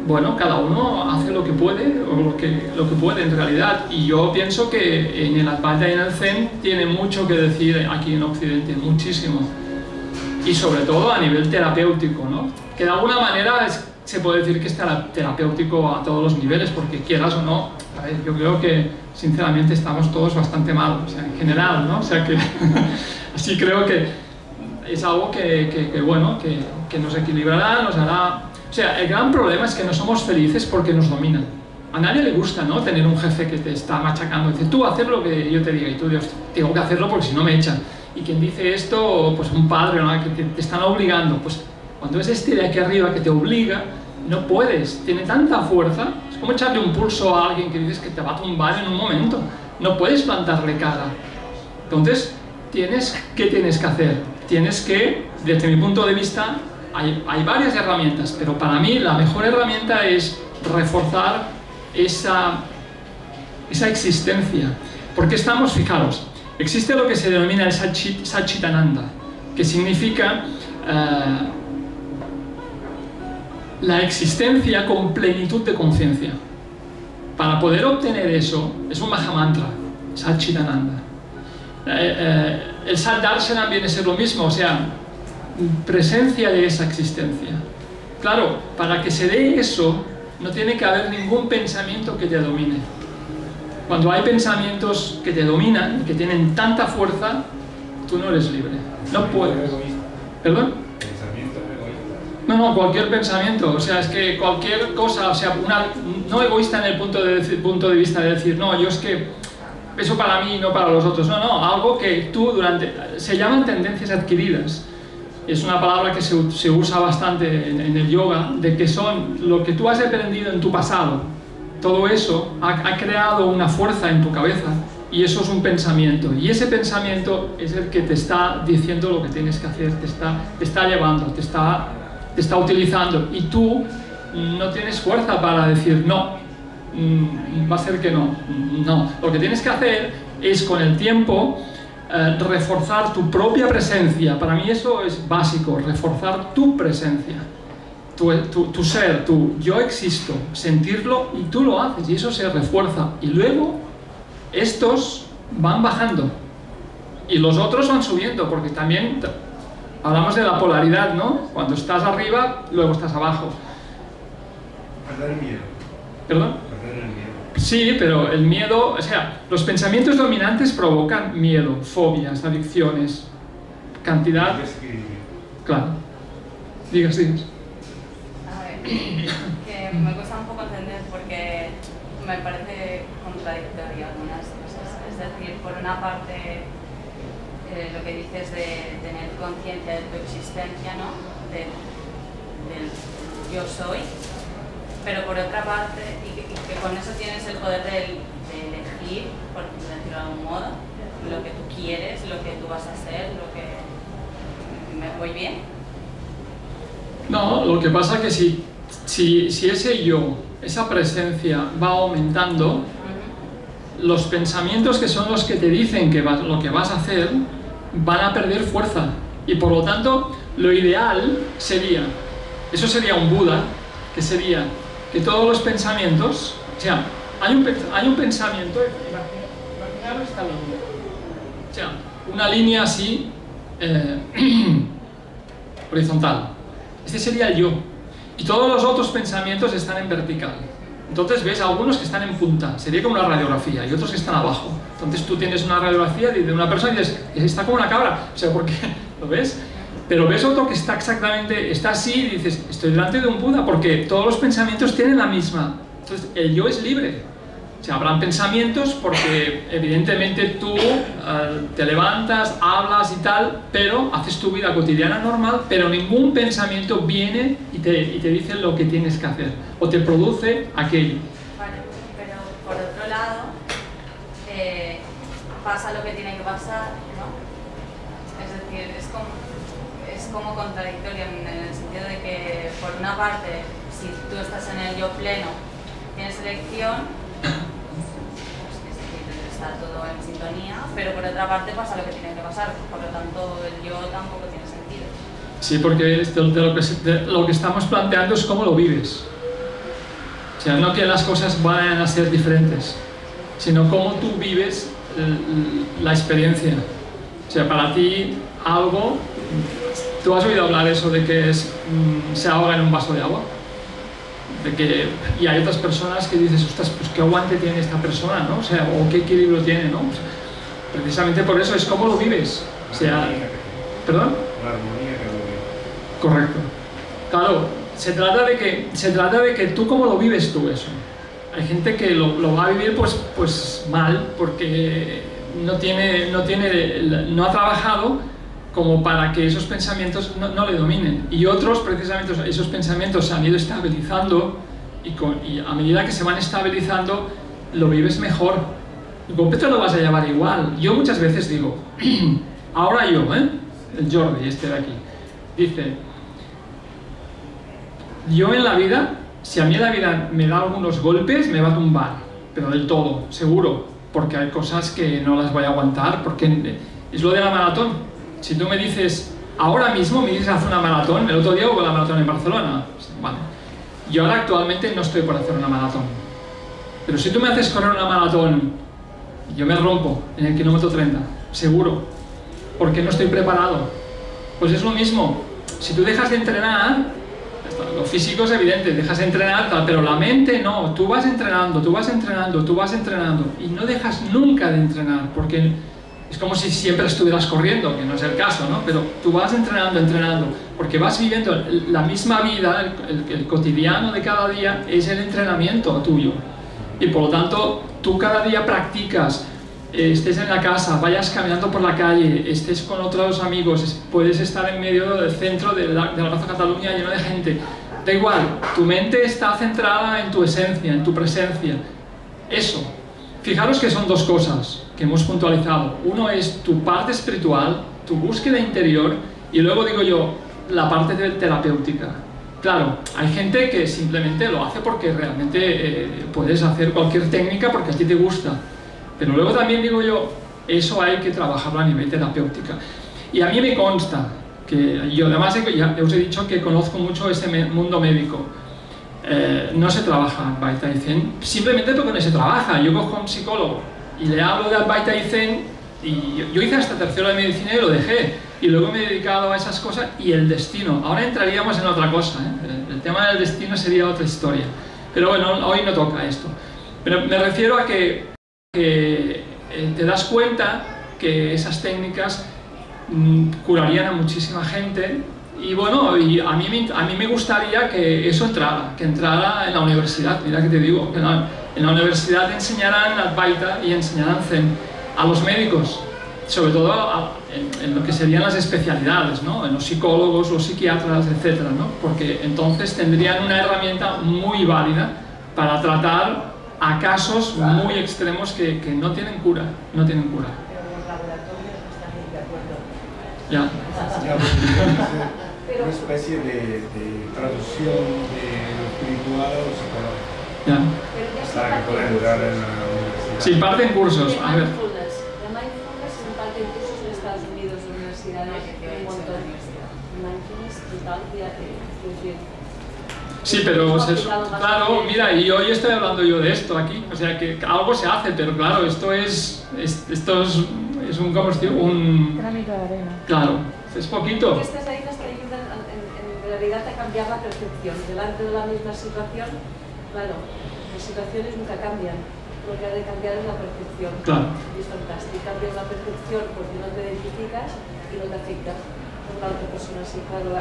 bueno, cada uno hace lo que puede, o lo que puede en realidad. Y yo pienso que en el Advaita y en el Zen tiene mucho que decir aquí en Occidente, muchísimo. Y sobre todo a nivel terapéutico, ¿no? Que de alguna manera se puede decir que es terapéutico a todos los niveles, porque quieras o no, a ver, yo creo que sinceramente estamos todos bastante mal, o sea, en general, ¿no? O sea que así creo que es algo que bueno, que nos equilibrará, nos hará... O sea, el gran problema es que no somos felices porque nos dominan. A nadie le gusta, ¿no?, tener un jefe que te está machacando. Dice, tú hacer lo que yo te diga, y tú dices, tengo que hacerlo porque si no me echan. Y quien dice esto, pues un padre, ¿no?, que te están obligando. Pues cuando es este de aquí arriba que te obliga, no puedes, tiene tanta fuerza. Es como echarle un pulso a alguien que dices que te va a tumbar en un momento. No puedes plantarle cara. Entonces, ¿qué tienes que hacer? Tienes que, desde mi punto de vista, hay varias herramientas, pero para mí la mejor herramienta es reforzar esa existencia. Porque fijaros, existe lo que se denomina el Satchitananda, que significa la existencia con plenitud de conciencia. Para poder obtener eso, es un Mahamantra, Satchitananda. El Sat-Darshanam viene a ser lo mismo, o sea, presencia de esa existencia. Claro, para que se dé eso, no tiene que haber ningún pensamiento que te domine. Cuando hay pensamientos que te dominan, que tienen tanta fuerza, tú no eres libre. No puedes. ¿Perdón? Pensamientos egoístas. No, cualquier pensamiento. O sea, es que cualquier cosa, o sea, no egoísta en el punto de vista de decir, no, yo es que eso para mí, no para los otros. No, algo que tú se llaman tendencias adquiridas. Es una palabra que se usa bastante en el yoga, de que son lo que tú has aprendido en tu pasado. Todo eso ha creado una fuerza en tu cabeza, y eso es un pensamiento. Y ese pensamiento es el que te está diciendo lo que tienes que hacer, te está llevando, te está utilizando. Y tú no tienes fuerza para decir, no, va a ser que no. No, lo que tienes que hacer es con el tiempo reforzar tu propia presencia. Para mí eso es básico, reforzar tu presencia, tu ser, yo existo, sentirlo, y tú lo haces, y eso se refuerza. Y luego estos van bajando y los otros van subiendo, porque también hablamos de la polaridad, ¿no? Cuando estás arriba, luego estás abajo. Perder el miedo. ¿Perdón? Perder el miedo. Sí, pero el miedo, o sea, los pensamientos dominantes provocan miedo, fobias, adicciones, cantidad... Claro. Digas. A ver, que me cuesta un poco entender porque me parece contradictorio algunas cosas. Es decir, por una parte, lo que dices de tener conciencia de tu existencia, ¿no? Del yo soy. Pero por otra parte, y que con eso tienes el poder de elegir, por decirlo de algún modo, lo que tú quieres, lo que tú vas a hacer, lo que... ¿Me voy bien? No, lo que pasa es que si ese yo, esa presencia va aumentando, los pensamientos que son los que te dicen lo que vas a hacer, van a perder fuerza. Y por lo tanto, Lo ideal sería, eso sería un Buda, que sería que todos los pensamientos, o sea, hay un pensamiento, imaginaros esta línea, o sea, una línea así, horizontal. Este sería el yo. Y todos los otros pensamientos están en vertical. Entonces ves algunos que están en punta, sería como una radiografía, y otros que están abajo. Entonces tú tienes una radiografía de una persona y dices, está como una cabra, o sea, ¿por qué? ¿Lo ves? Pero ves otro que está exactamente, está así y dices, estoy delante de un Buda, porque todos los pensamientos tienen la misma. Entonces el yo es libre. O sea, habrán pensamientos porque evidentemente tú te levantas, hablas y tal, pero haces tu vida cotidiana normal, pero ningún pensamiento viene y te dice lo que tienes que hacer, o te produce aquello. Vale, pero por otro lado, pasa lo que tiene que pasar, ¿no? Es decir, es como contradictorio en el sentido de que, por una parte, si tú estás en el yo pleno, tienes elección, está todo en sintonía, pero por otra parte pasa lo que tiene que pasar, por lo tanto el yo tampoco tiene sentido. Sí, porque lo que estamos planteando es cómo lo vives. O sea, no que las cosas vayan a ser diferentes, sino cómo tú vives la experiencia. O sea, para ti algo, ¿tú has oído hablar eso de que se ahoga en un vaso de agua? Y hay otras personas que dices, ostras, pues qué aguante tiene esta persona, ¿no? O sea, o qué equilibrio tiene, ¿no? O sea, precisamente por eso es cómo lo vives. O sea, ¿perdón? La armonía que lo vive. Correcto. Claro, se trata de que tú cómo lo vives tú eso. Hay gente que lo va a vivir pues mal, porque no ha trabajado como para que esos pensamientos no le dominen. Y otros, precisamente, esos pensamientos se han ido estabilizando y a medida que se van estabilizando, lo vives mejor. Y completo lo vas a llevar igual. Yo muchas veces digo, ahora yo, el Jordi, este de aquí, dice, yo en la vida, si a mí la vida me da algunos golpes, me va a tumbar, pero del todo, seguro, porque hay cosas que no las voy a aguantar, porque es lo de la maratón. Si tú me dices, ahora mismo me dices hacer una maratón, el otro día hubo la maratón en Barcelona, vale. Yo ahora actualmente no estoy por hacer una maratón, pero si tú me haces correr una maratón, yo me rompo en el kilómetro 30, seguro, porque no estoy preparado. Pues es lo mismo, si tú dejas de entrenar, lo físico es evidente, dejas de entrenar, pero la mente no, tú vas entrenando, tú vas entrenando, tú vas entrenando, y no dejas nunca de entrenar, porque es como si siempre estuvieras corriendo, que no es el caso, ¿no? Pero tú vas entrenando, porque vas viviendo la misma vida, el cotidiano de cada día es el entrenamiento tuyo. Y por lo tanto, tú cada día practicas, estés en la casa, vayas caminando por la calle, estés con otros amigos, puedes estar en medio del centro de la Plaza Cataluña lleno de gente. Da igual, tu mente está centrada en tu esencia, en tu presencia. Eso. Fijaros que son dos cosas que hemos puntualizado. Uno es tu parte espiritual, tu búsqueda interior, y luego digo yo, la parte terapéutica. Claro, hay gente que simplemente lo hace porque realmente puedes hacer cualquier técnica porque a ti te gusta. Pero luego también digo yo, eso hay que trabajarlo a nivel terapéutica. Y a mí me consta que yo además ya os he dicho que conozco mucho ese mundo médico. No se trabaja Advaita y Zen, simplemente porque no se trabaja. Yo cojo a un psicólogo y le hablo de Advaita y Zen, y yo hice hasta tercero de medicina y lo dejé, y luego me he dedicado a esas cosas. Y el destino, ahora entraríamos en otra cosa, el tema del destino sería otra historia, pero bueno, hoy no toca esto. Pero me refiero a que te das cuenta que esas técnicas curarían a muchísima gente. Y bueno, y a mí me gustaría que eso entrara en la universidad. Mira que te digo, que en la universidad enseñarán Advaita y enseñarán Zen a los médicos, sobre todo en lo que serían las especialidades, ¿no? En los psicólogos, los psiquiatras, etcétera, ¿no? Porque entonces tendrían una herramienta muy válida para tratar a casos muy extremos que no tienen cura, no tienen cura. Pero los laboratorios no están muy de acuerdo. Ya. Una especie de traducción de lo espiritual a lo psicológico. Ya. Para que pueda entrar en la universidad. Sí, parten cursos. A ver. La mindfulness se imparte en cursos en Estados Unidos, en universidades, un montón. decir. Sí, pero claro, mira, y hoy estoy hablando yo de esto aquí, o sea que algo se hace, pero claro, esto es un combustible, un granito de arena. Claro, es poquito. Que estés ahí te está diciendo en realidad de cambiar la percepción. Delante de la misma situación, claro, las situaciones nunca cambian. Lo que ha de cambiar es la percepción. Claro. Y es fantástico. Cambias la percepción porque no te identificas y no te afecta. La otra persona sí, claro,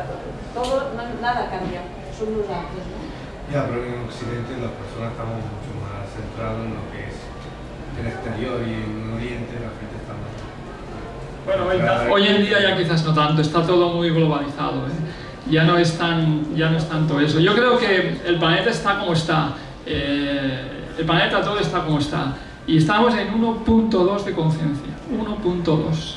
todo, nada cambia, son nuances, ¿no? Ya, pero en Occidente las personas estamos mucho más centrados en lo que es el exterior y en Oriente la gente está más... Bueno, hoy en día ya quizás no tanto, está todo muy globalizado, ¿eh? Ya no es tanto eso. Yo creo que el planeta está como está, el planeta todo está como está, y estamos en 1.2 de conciencia, 1.2.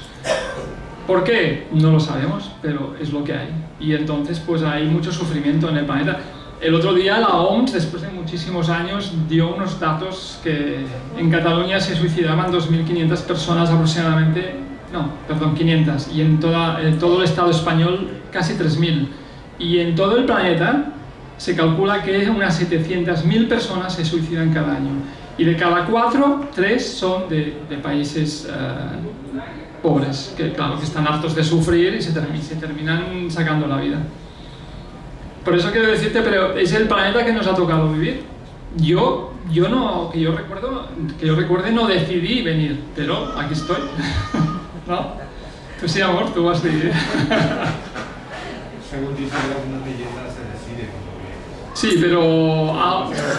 ¿Por qué? No lo sabemos, pero es lo que hay. Y entonces pues hay mucho sufrimiento en el planeta. El otro día la OMS, después de muchísimos años, dio unos datos que en Cataluña se suicidaban 2.500 personas aproximadamente, no, perdón, 500, y en todo el Estado español casi 3.000. Y en todo el planeta se calcula que unas 700.000 personas se suicidan cada año. Y de cada 4, 3 son de países pobres, que claro, que están hartos de sufrir y se terminan sacando la vida. Por eso quiero decirte, pero es el planeta que nos ha tocado vivir. Yo que yo recuerde no decidí venir, pero aquí estoy. ¿No? Tú sí, amor, tú vas a decidir. Según dicen algunas leyendas se decide cuando vienes. Sí, pero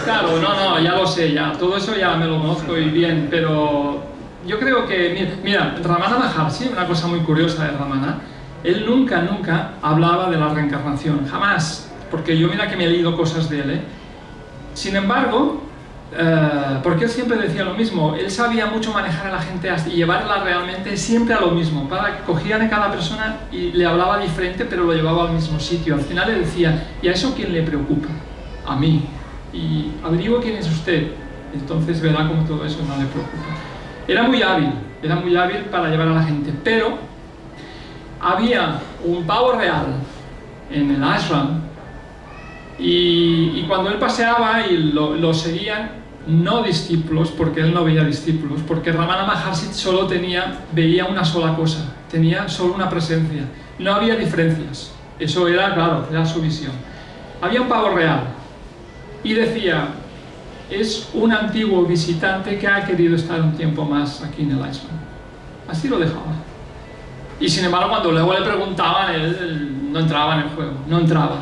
claro, no, ya lo sé, ya todo eso ya me lo conozco y bien, pero yo creo que, mira, Ramana Maharshi, una cosa muy curiosa de Ramana, él nunca hablaba de la reencarnación, jamás, porque yo mira que me he leído cosas de él, ¿eh? Sin embargo, porque él siempre decía lo mismo, él sabía mucho manejar a la gente y llevarla realmente siempre a lo mismo, cogía de cada persona y le hablaba diferente, pero lo llevaba al mismo sitio. Al final le decía, ¿y a eso quién le preocupa? A mí. Y averiguo quién es usted, entonces verá cómo todo eso no le preocupa. Era muy hábil para llevar a la gente, pero había un pavo real en el ashram y cuando él paseaba y lo seguían, no discípulos, porque él no veía discípulos, porque Ramana Maharshi solo veía una sola cosa, tenía solo una presencia, no había diferencias, eso era, claro, era su visión. Había un pavo real y decía, es un antiguo visitante que ha querido estar un tiempo más aquí en el ashram. Así lo dejaba. Y sin embargo, cuando luego le preguntaban, él no entraba en el juego, no entraba.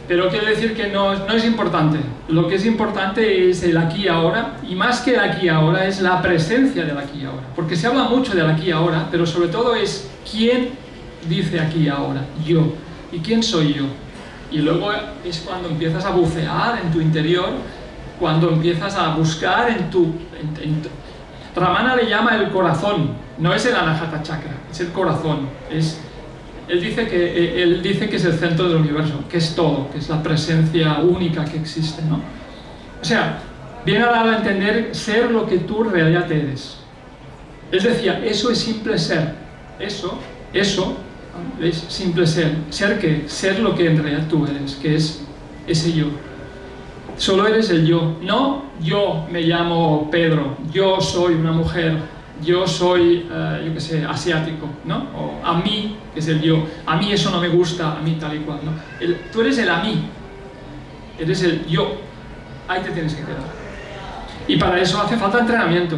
Pero quiere decir que no es importante. Lo que es importante es el aquí y ahora, y más que el aquí y ahora es la presencia del aquí y ahora. Porque se habla mucho del aquí y ahora, pero sobre todo es quién dice aquí y ahora, yo. ¿Y quién soy yo? Y luego es cuando empiezas a bucear en tu interior, cuando empiezas a buscar en tu... Ramana le llama el corazón, no es el Anahata Chakra, es el corazón. Él dice que es el centro del universo, que es todo, que es la presencia única que existe, ¿no? O sea, viene a dar a entender ser lo que tú en realidad eres. Él decía, eso es simple ser, eso es simple ser. ¿Ser qué? Ser lo que en realidad tú eres, que es ese yo. Solo eres el yo, no yo me llamo Pedro, yo soy una mujer, yo soy, yo qué sé, asiático, ¿no? O a mí, que es el yo, a mí eso no me gusta, a mí tal y cual, ¿no? Tú eres el a mí, eres el yo, ahí te tienes que quedar. Y para eso hace falta entrenamiento.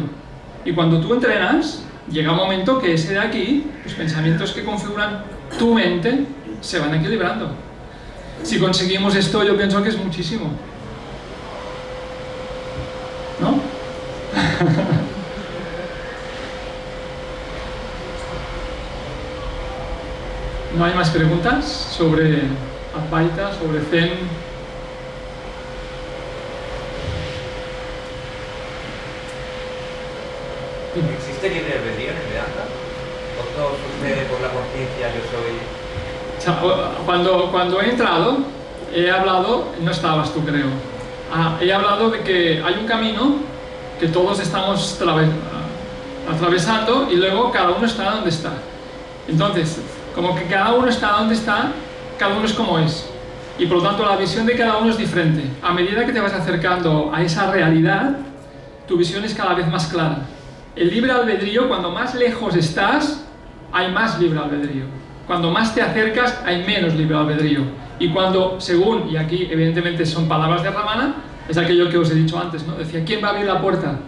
Y cuando tú entrenas, llega un momento que ese de aquí, los pensamientos que configuran tu mente, se van equilibrando. Si conseguimos esto, yo pienso que es muchísimo. ¿No? ¿No hay más preguntas sobre Advaita, sobre Zen? ¿Existe libre albedrío en el Vedanta? ¿O todo sucede por la conciencia, yo soy? O sea, cuando he entrado, he hablado, no estabas tú creo, he hablado de que hay un camino que todos estamos atravesando y luego cada uno está donde está. Entonces, como que cada uno está donde está, cada uno es como es. Y por lo tanto la visión de cada uno es diferente. A medida que te vas acercando a esa realidad, tu visión es cada vez más clara. El libre albedrío, cuando más lejos estás, hay más libre albedrío. Cuando más te acercas, hay menos libre albedrío. Y cuando, según, y aquí evidentemente son palabras de Ramana, es aquello que os he dicho antes, ¿no? Decía, ¿quién va a abrir la puerta?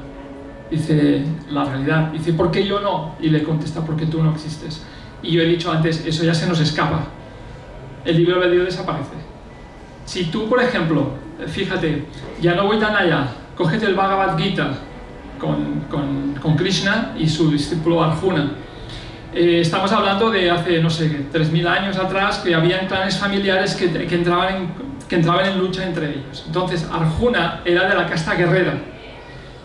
Dice, la realidad. Dice, ¿por qué yo no? Y le contesta, porque tú no existes. Y yo he dicho antes, eso ya se nos escapa. El libre albedrío desaparece. Si tú, por ejemplo, fíjate, ya no voy tan allá, cógete el Bhagavad Gita con Krishna y su discípulo Arjuna. Estamos hablando de hace, no sé, 3000 años atrás, que habían clanes familiares que entraban en lucha entre ellos. Entonces, Arjuna era de la casta guerrera.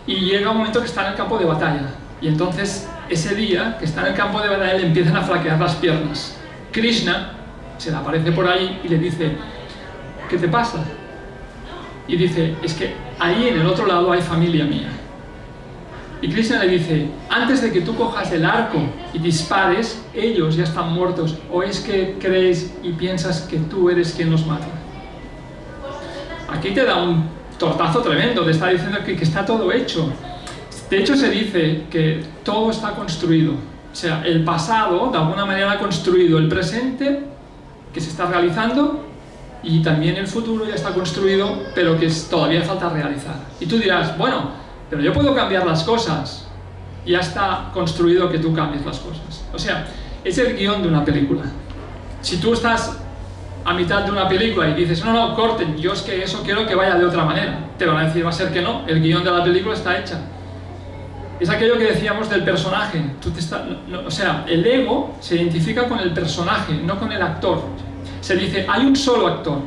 Y llega un momento que está en el campo de batalla. Y entonces, ese día que está en el campo de batalla, le empiezan a flaquear las piernas. Krishna se le aparece por ahí y le dice, ¿qué te pasa? Y dice, es que ahí en el otro lado hay familia mía. Y Krishna le dice, antes de que tú cojas el arco y dispares, ellos ya están muertos. ¿O es que crees y piensas que tú eres quien los mata? Aquí te da un tortazo tremendo, te está diciendo que está todo hecho. De hecho se dice que todo está construido. O sea, el pasado de alguna manera ha construido el presente que se está realizando y también el futuro ya está construido, pero que todavía falta realizar. Y tú dirás, bueno, pero yo puedo cambiar las cosas. Ya está construido que tú cambies las cosas. O sea, es el guión de una película. Si tú estás a mitad de una película y dices, no, no, corten, yo es que eso quiero que vaya de otra manera, te van a decir, va a ser que no, el guión de la película está hecha. Es aquello que decíamos del personaje. O sea, el ego se identifica con el personaje, no con el actor. Se dice, hay un solo actor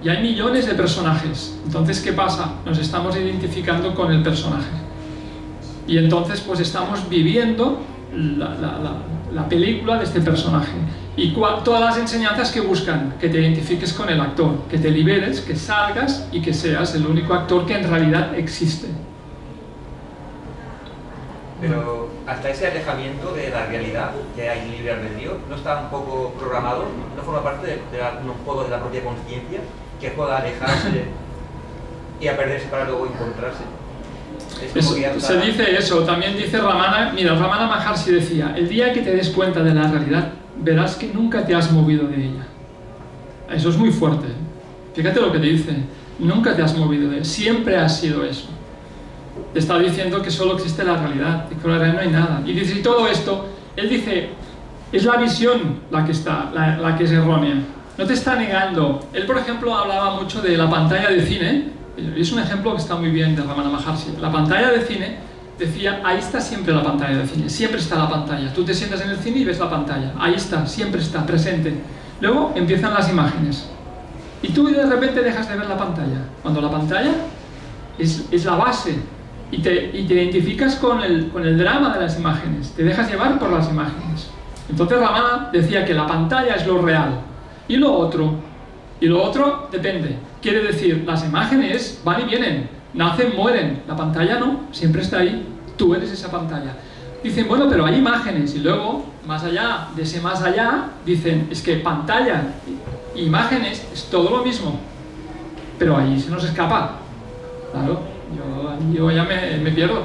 y hay millones de personajes. Entonces, ¿qué pasa? Nos estamos identificando con el personaje. Y entonces, pues estamos viviendo la película de este personaje. Y todas las enseñanzas que buscan, que te identifiques con el actor, que te liberes, que salgas y que seas el único actor que en realidad existe. Pero hasta ese alejamiento de la realidad, que hay libre albedrío, ¿no está un poco programado? ¿No forma parte de un juego de la propia conciencia que pueda alejarse y a perderse para luego encontrarse? Se dice eso, también dice Ramana, mira, Ramana Maharshi decía, el día que te des cuenta de la realidad, verás que nunca te has movido de ella. Eso es muy fuerte. Fíjate lo que te dice, nunca te has movido de ella, siempre has sido eso. Te está diciendo que solo existe la realidad, y que en la realidad no hay nada. Y dice, y todo esto, él dice, es la visión la que es errónea. No te está negando. Él, por ejemplo, hablaba mucho de la pantalla de cine, y es un ejemplo que está muy bien de Ramana Maharshi. La pantalla de cine, decía, ahí está siempre la pantalla de cine, siempre está la pantalla. Tú te sientas en el cine y ves la pantalla, ahí está, siempre está, presente. Luego empiezan las imágenes. Y tú de repente dejas de ver la pantalla. Cuando la pantalla es la base. Y te identificas con el drama de las imágenes, te dejas llevar por las imágenes. Entonces Ramana decía que la pantalla es lo real. Y lo otro depende. Quiere decir, las imágenes van y vienen, nacen, mueren. La pantalla no, siempre está ahí. Tú eres esa pantalla. Dicen, bueno, pero hay imágenes. Y luego, más allá de ese más allá, dicen, es que pantalla e imágenes es todo lo mismo. Pero ahí se nos escapa. Claro. Yo ya me pierdo,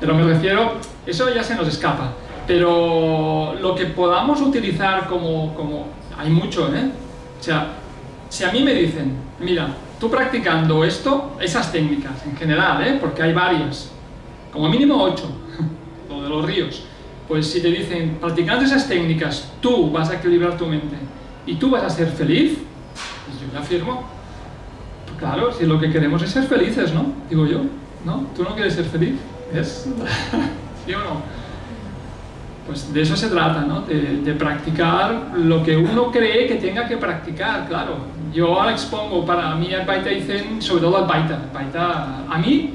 pero me refiero, eso ya se nos escapa. Pero lo que podamos utilizar como hay mucho, ¿eh? O sea, si a mí me dicen, mira, tú practicando esto, esas técnicas en general, porque hay varias, como mínimo 8, lo de los ríos, pues si te dicen, practicando esas técnicas, tú vas a equilibrar tu mente y tú vas a ser feliz, pues yo le afirmo. Claro, si lo que queremos es ser felices, ¿no? Digo yo, ¿no? ¿Tú no quieres ser feliz? ¿Es? ¿Sí o no? Pues de eso se trata, ¿no? De practicar lo que uno cree que tenga que practicar, claro. Yo ahora expongo para mí Advaita y Zen, sobre todo Advaita. A mí,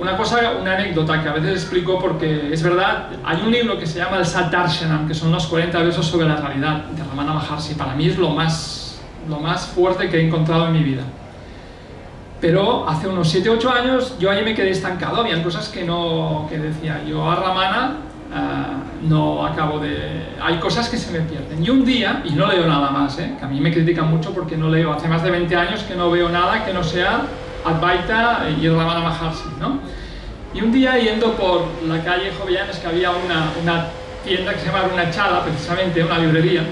una anécdota que a veces explico porque es verdad, hay un libro que se llama el Sat-Darshanam, que son los 40 versos sobre la realidad, de Ramana Maharshi. Para mí es lo más fuerte que he encontrado en mi vida. Pero hace unos 7 u 8 años yo ahí me quedé estancado, habían cosas que decía yo a Ramana, no acabo de... Hay cosas que se me pierden. Y un día, y no leo nada más, que a mí me critican mucho porque no leo, hace más de 20 años que no veo nada que no sea Advaita y Ramana Maharshi, ¿no? Y un día, yendo por la calle Jovellanos, que había una tienda que se llama Arunachala, precisamente, una librería,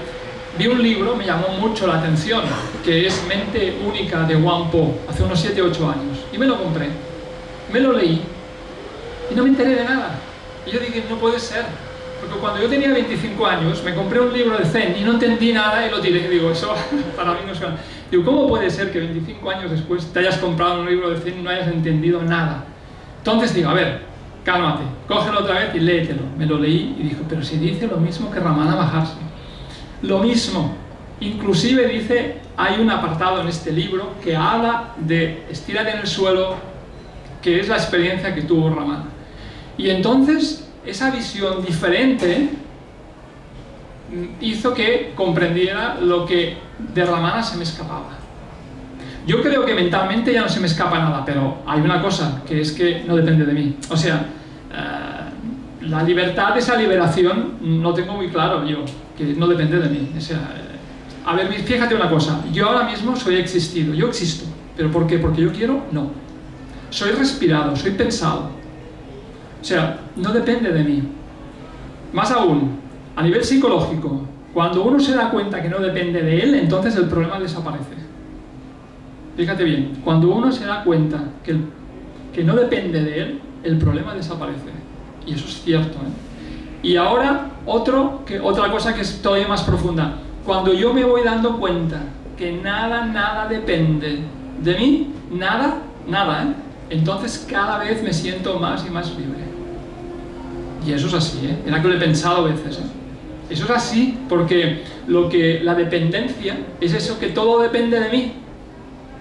vi un libro, me llamó mucho la atención, que es Mente Única de Whampoa, hace unos 7 o 8 años. Y me lo compré, me lo leí, y no me enteré de nada. Y yo dije, no puede ser. Porque cuando yo tenía 25 años, me compré un libro de Zen y no entendí nada y lo tiré. Y digo, eso para mí no suena. Digo, ¿cómo puede ser que 25 años después te hayas comprado un libro de Zen y no hayas entendido nada? Entonces digo, a ver, cálmate, cógelo otra vez y léetelo. Me lo leí y dijo, pero si dice lo mismo que Ramana Maharshi. Lo mismo. Inclusive dice, hay un apartado en este libro que habla de estírate en el suelo, que es la experiencia que tuvo Ramana. Y entonces, esa visión diferente hizo que comprendiera lo que de Ramana se me escapaba. Yo creo que mentalmente ya no se me escapa nada, pero hay una cosa, que es que no depende de mí. O sea, la libertad, esa liberación, no tengo muy claro yo, que no depende de mí. O sea, a ver, fíjate una cosa, yo ahora mismo soy existido, yo existo. ¿Pero por qué? ¿Porque yo quiero? No. Soy respirado, soy pensado. O sea, no depende de mí. Más aún, a nivel psicológico, cuando uno se da cuenta que no depende de él, entonces el problema desaparece. Fíjate bien, cuando uno se da cuenta que no depende de él, el problema desaparece. Y eso es cierto, Y ahora, otra cosa que es todavía más profunda. Cuando yo me voy dando cuenta que nada depende de mí, nada, entonces cada vez me siento más y más libre. Y eso es así, Era que lo he pensado a veces, Eso es así porque la dependencia es eso, que todo depende de mí.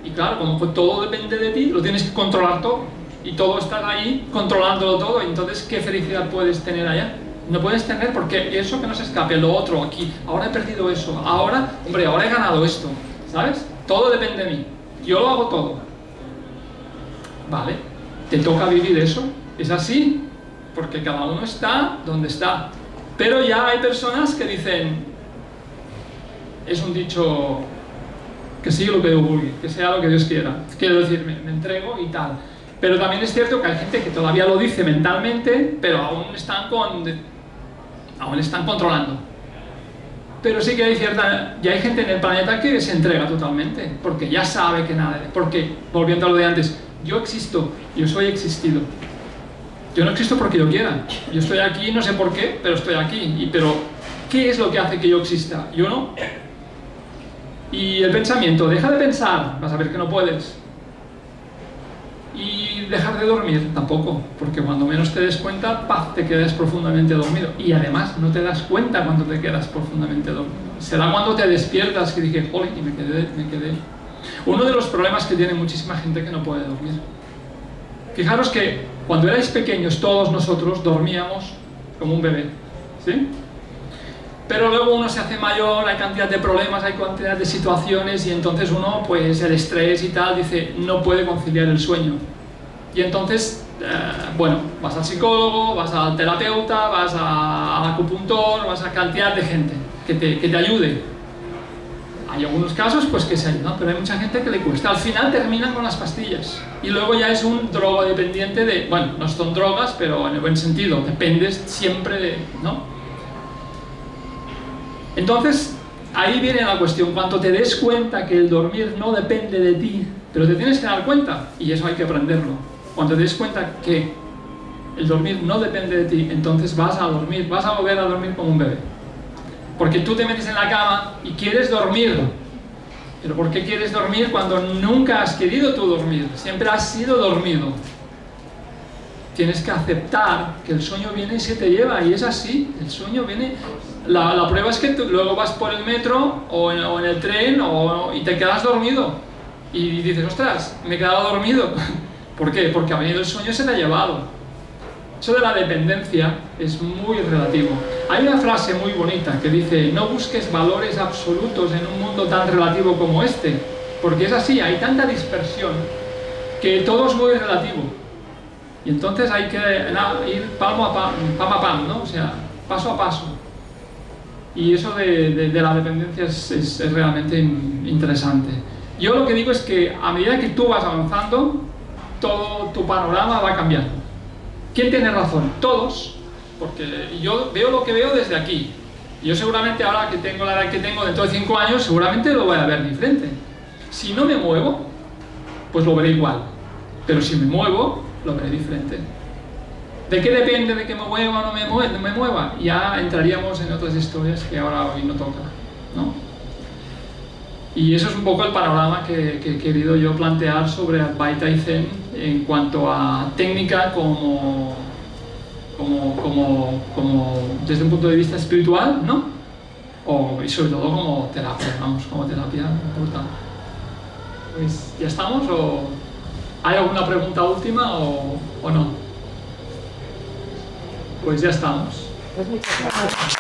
Y claro, como todo depende de ti, lo tienes que controlar todo. Y todo está ahí controlándolo todo. Entonces, ¿qué felicidad puedes tener allá? No puedes tener porque eso que no se escape, lo otro aquí. Ahora he perdido eso. Ahora he ganado esto. ¿Sabes? Todo depende de mí. Yo lo hago todo. Vale. Te toca vivir eso. Es así. Porque cada uno está donde está. Pero ya hay personas que dicen, es un dicho, que siga lo que Dios vulgue, que sea lo que Dios quiera. Quiero decir, me entrego y tal. Pero también es cierto que hay gente que todavía lo dice mentalmente, pero aún están controlando. Pero sí que ya hay gente en el planeta que se entrega totalmente, porque ya sabe que nada, porque, volviendo a lo de antes, yo existo, yo soy existido. Yo no existo porque yo quiera. Yo estoy aquí, no sé por qué, pero estoy aquí. Pero, ¿qué es lo que hace que yo exista? Yo no. Y el pensamiento, deja de pensar, vas a ver que no puedes. Y dejar de dormir, tampoco. Porque cuando menos te des cuenta, ¡paf!, te quedas profundamente dormido. Y además, no te das cuenta cuando te quedas profundamente dormido. Será cuando te despiertas que dije, ¡joder! Y me quedé. Uno de los problemas que tiene muchísima gente que no puede dormir. Fijaros que cuando erais pequeños todos nosotros dormíamos como un bebé, ¿sí? Pero luego uno se hace mayor, hay cantidad de problemas, hay cantidad de situaciones y entonces uno, pues el estrés y tal, dice, no puede conciliar el sueño. Y entonces, vas al psicólogo, vas al terapeuta, vas al acupuntor, vas a cantidad de gente que te ayude. Hay algunos casos pues que se ayudan, pero hay mucha gente que le cuesta. Al final terminan con las pastillas. Y luego ya es un drogodependiente de... Bueno, no son drogas, pero en el buen sentido. Dependes siempre de... ¿no? Entonces, ahí viene la cuestión. Cuando te des cuenta que el dormir no depende de ti, pero te tienes que dar cuenta, y eso hay que aprenderlo. Cuando te des cuenta que el dormir no depende de ti, entonces vas a dormir, vas a volver a dormir como un bebé. Porque tú te metes en la cama y quieres dormir. ¿Pero por qué quieres dormir cuando nunca has querido tú dormir? Siempre has sido dormido. Tienes que aceptar que el sueño viene y se te lleva, y es así, el sueño viene. La prueba es que tú luego vas por el metro o en el tren y te quedas dormido. Y dices, ostras, me he quedado dormido. ¿Por qué? Porque ha venido el sueño y se te ha llevado. Eso de la dependencia es muy relativo. Hay una frase muy bonita que dice, no busques valores absolutos en un mundo tan relativo como este, porque es así, hay tanta dispersión que todo es muy relativo. Y entonces hay que ir palmo a palmo, ¿no? O sea, paso a paso. Y eso de la dependencia es realmente interesante. Yo lo que digo es que a medida que tú vas avanzando, todo tu panorama va cambiando. ¿Quién tiene razón? Todos, porque yo veo lo que veo desde aquí. Yo seguramente ahora que tengo la edad que tengo, dentro de 5 años, seguramente lo voy a ver diferente. Si no me muevo, pues lo veré igual. Pero si me muevo, lo veré diferente. ¿De qué depende de que me mueva o no me mueva? Ya entraríamos en otras historias que ahora hoy no toca, ¿no? Y eso es un poco el panorama que he querido yo plantear sobre Advaita y Zen en cuanto a técnica como desde un punto de vista espiritual, ¿no? Y sobre todo como terapia, vamos, como terapia brutal. Pues, ¿ya estamos? ¿O hay alguna pregunta última o no? Pues ya estamos. Pues muchas gracias.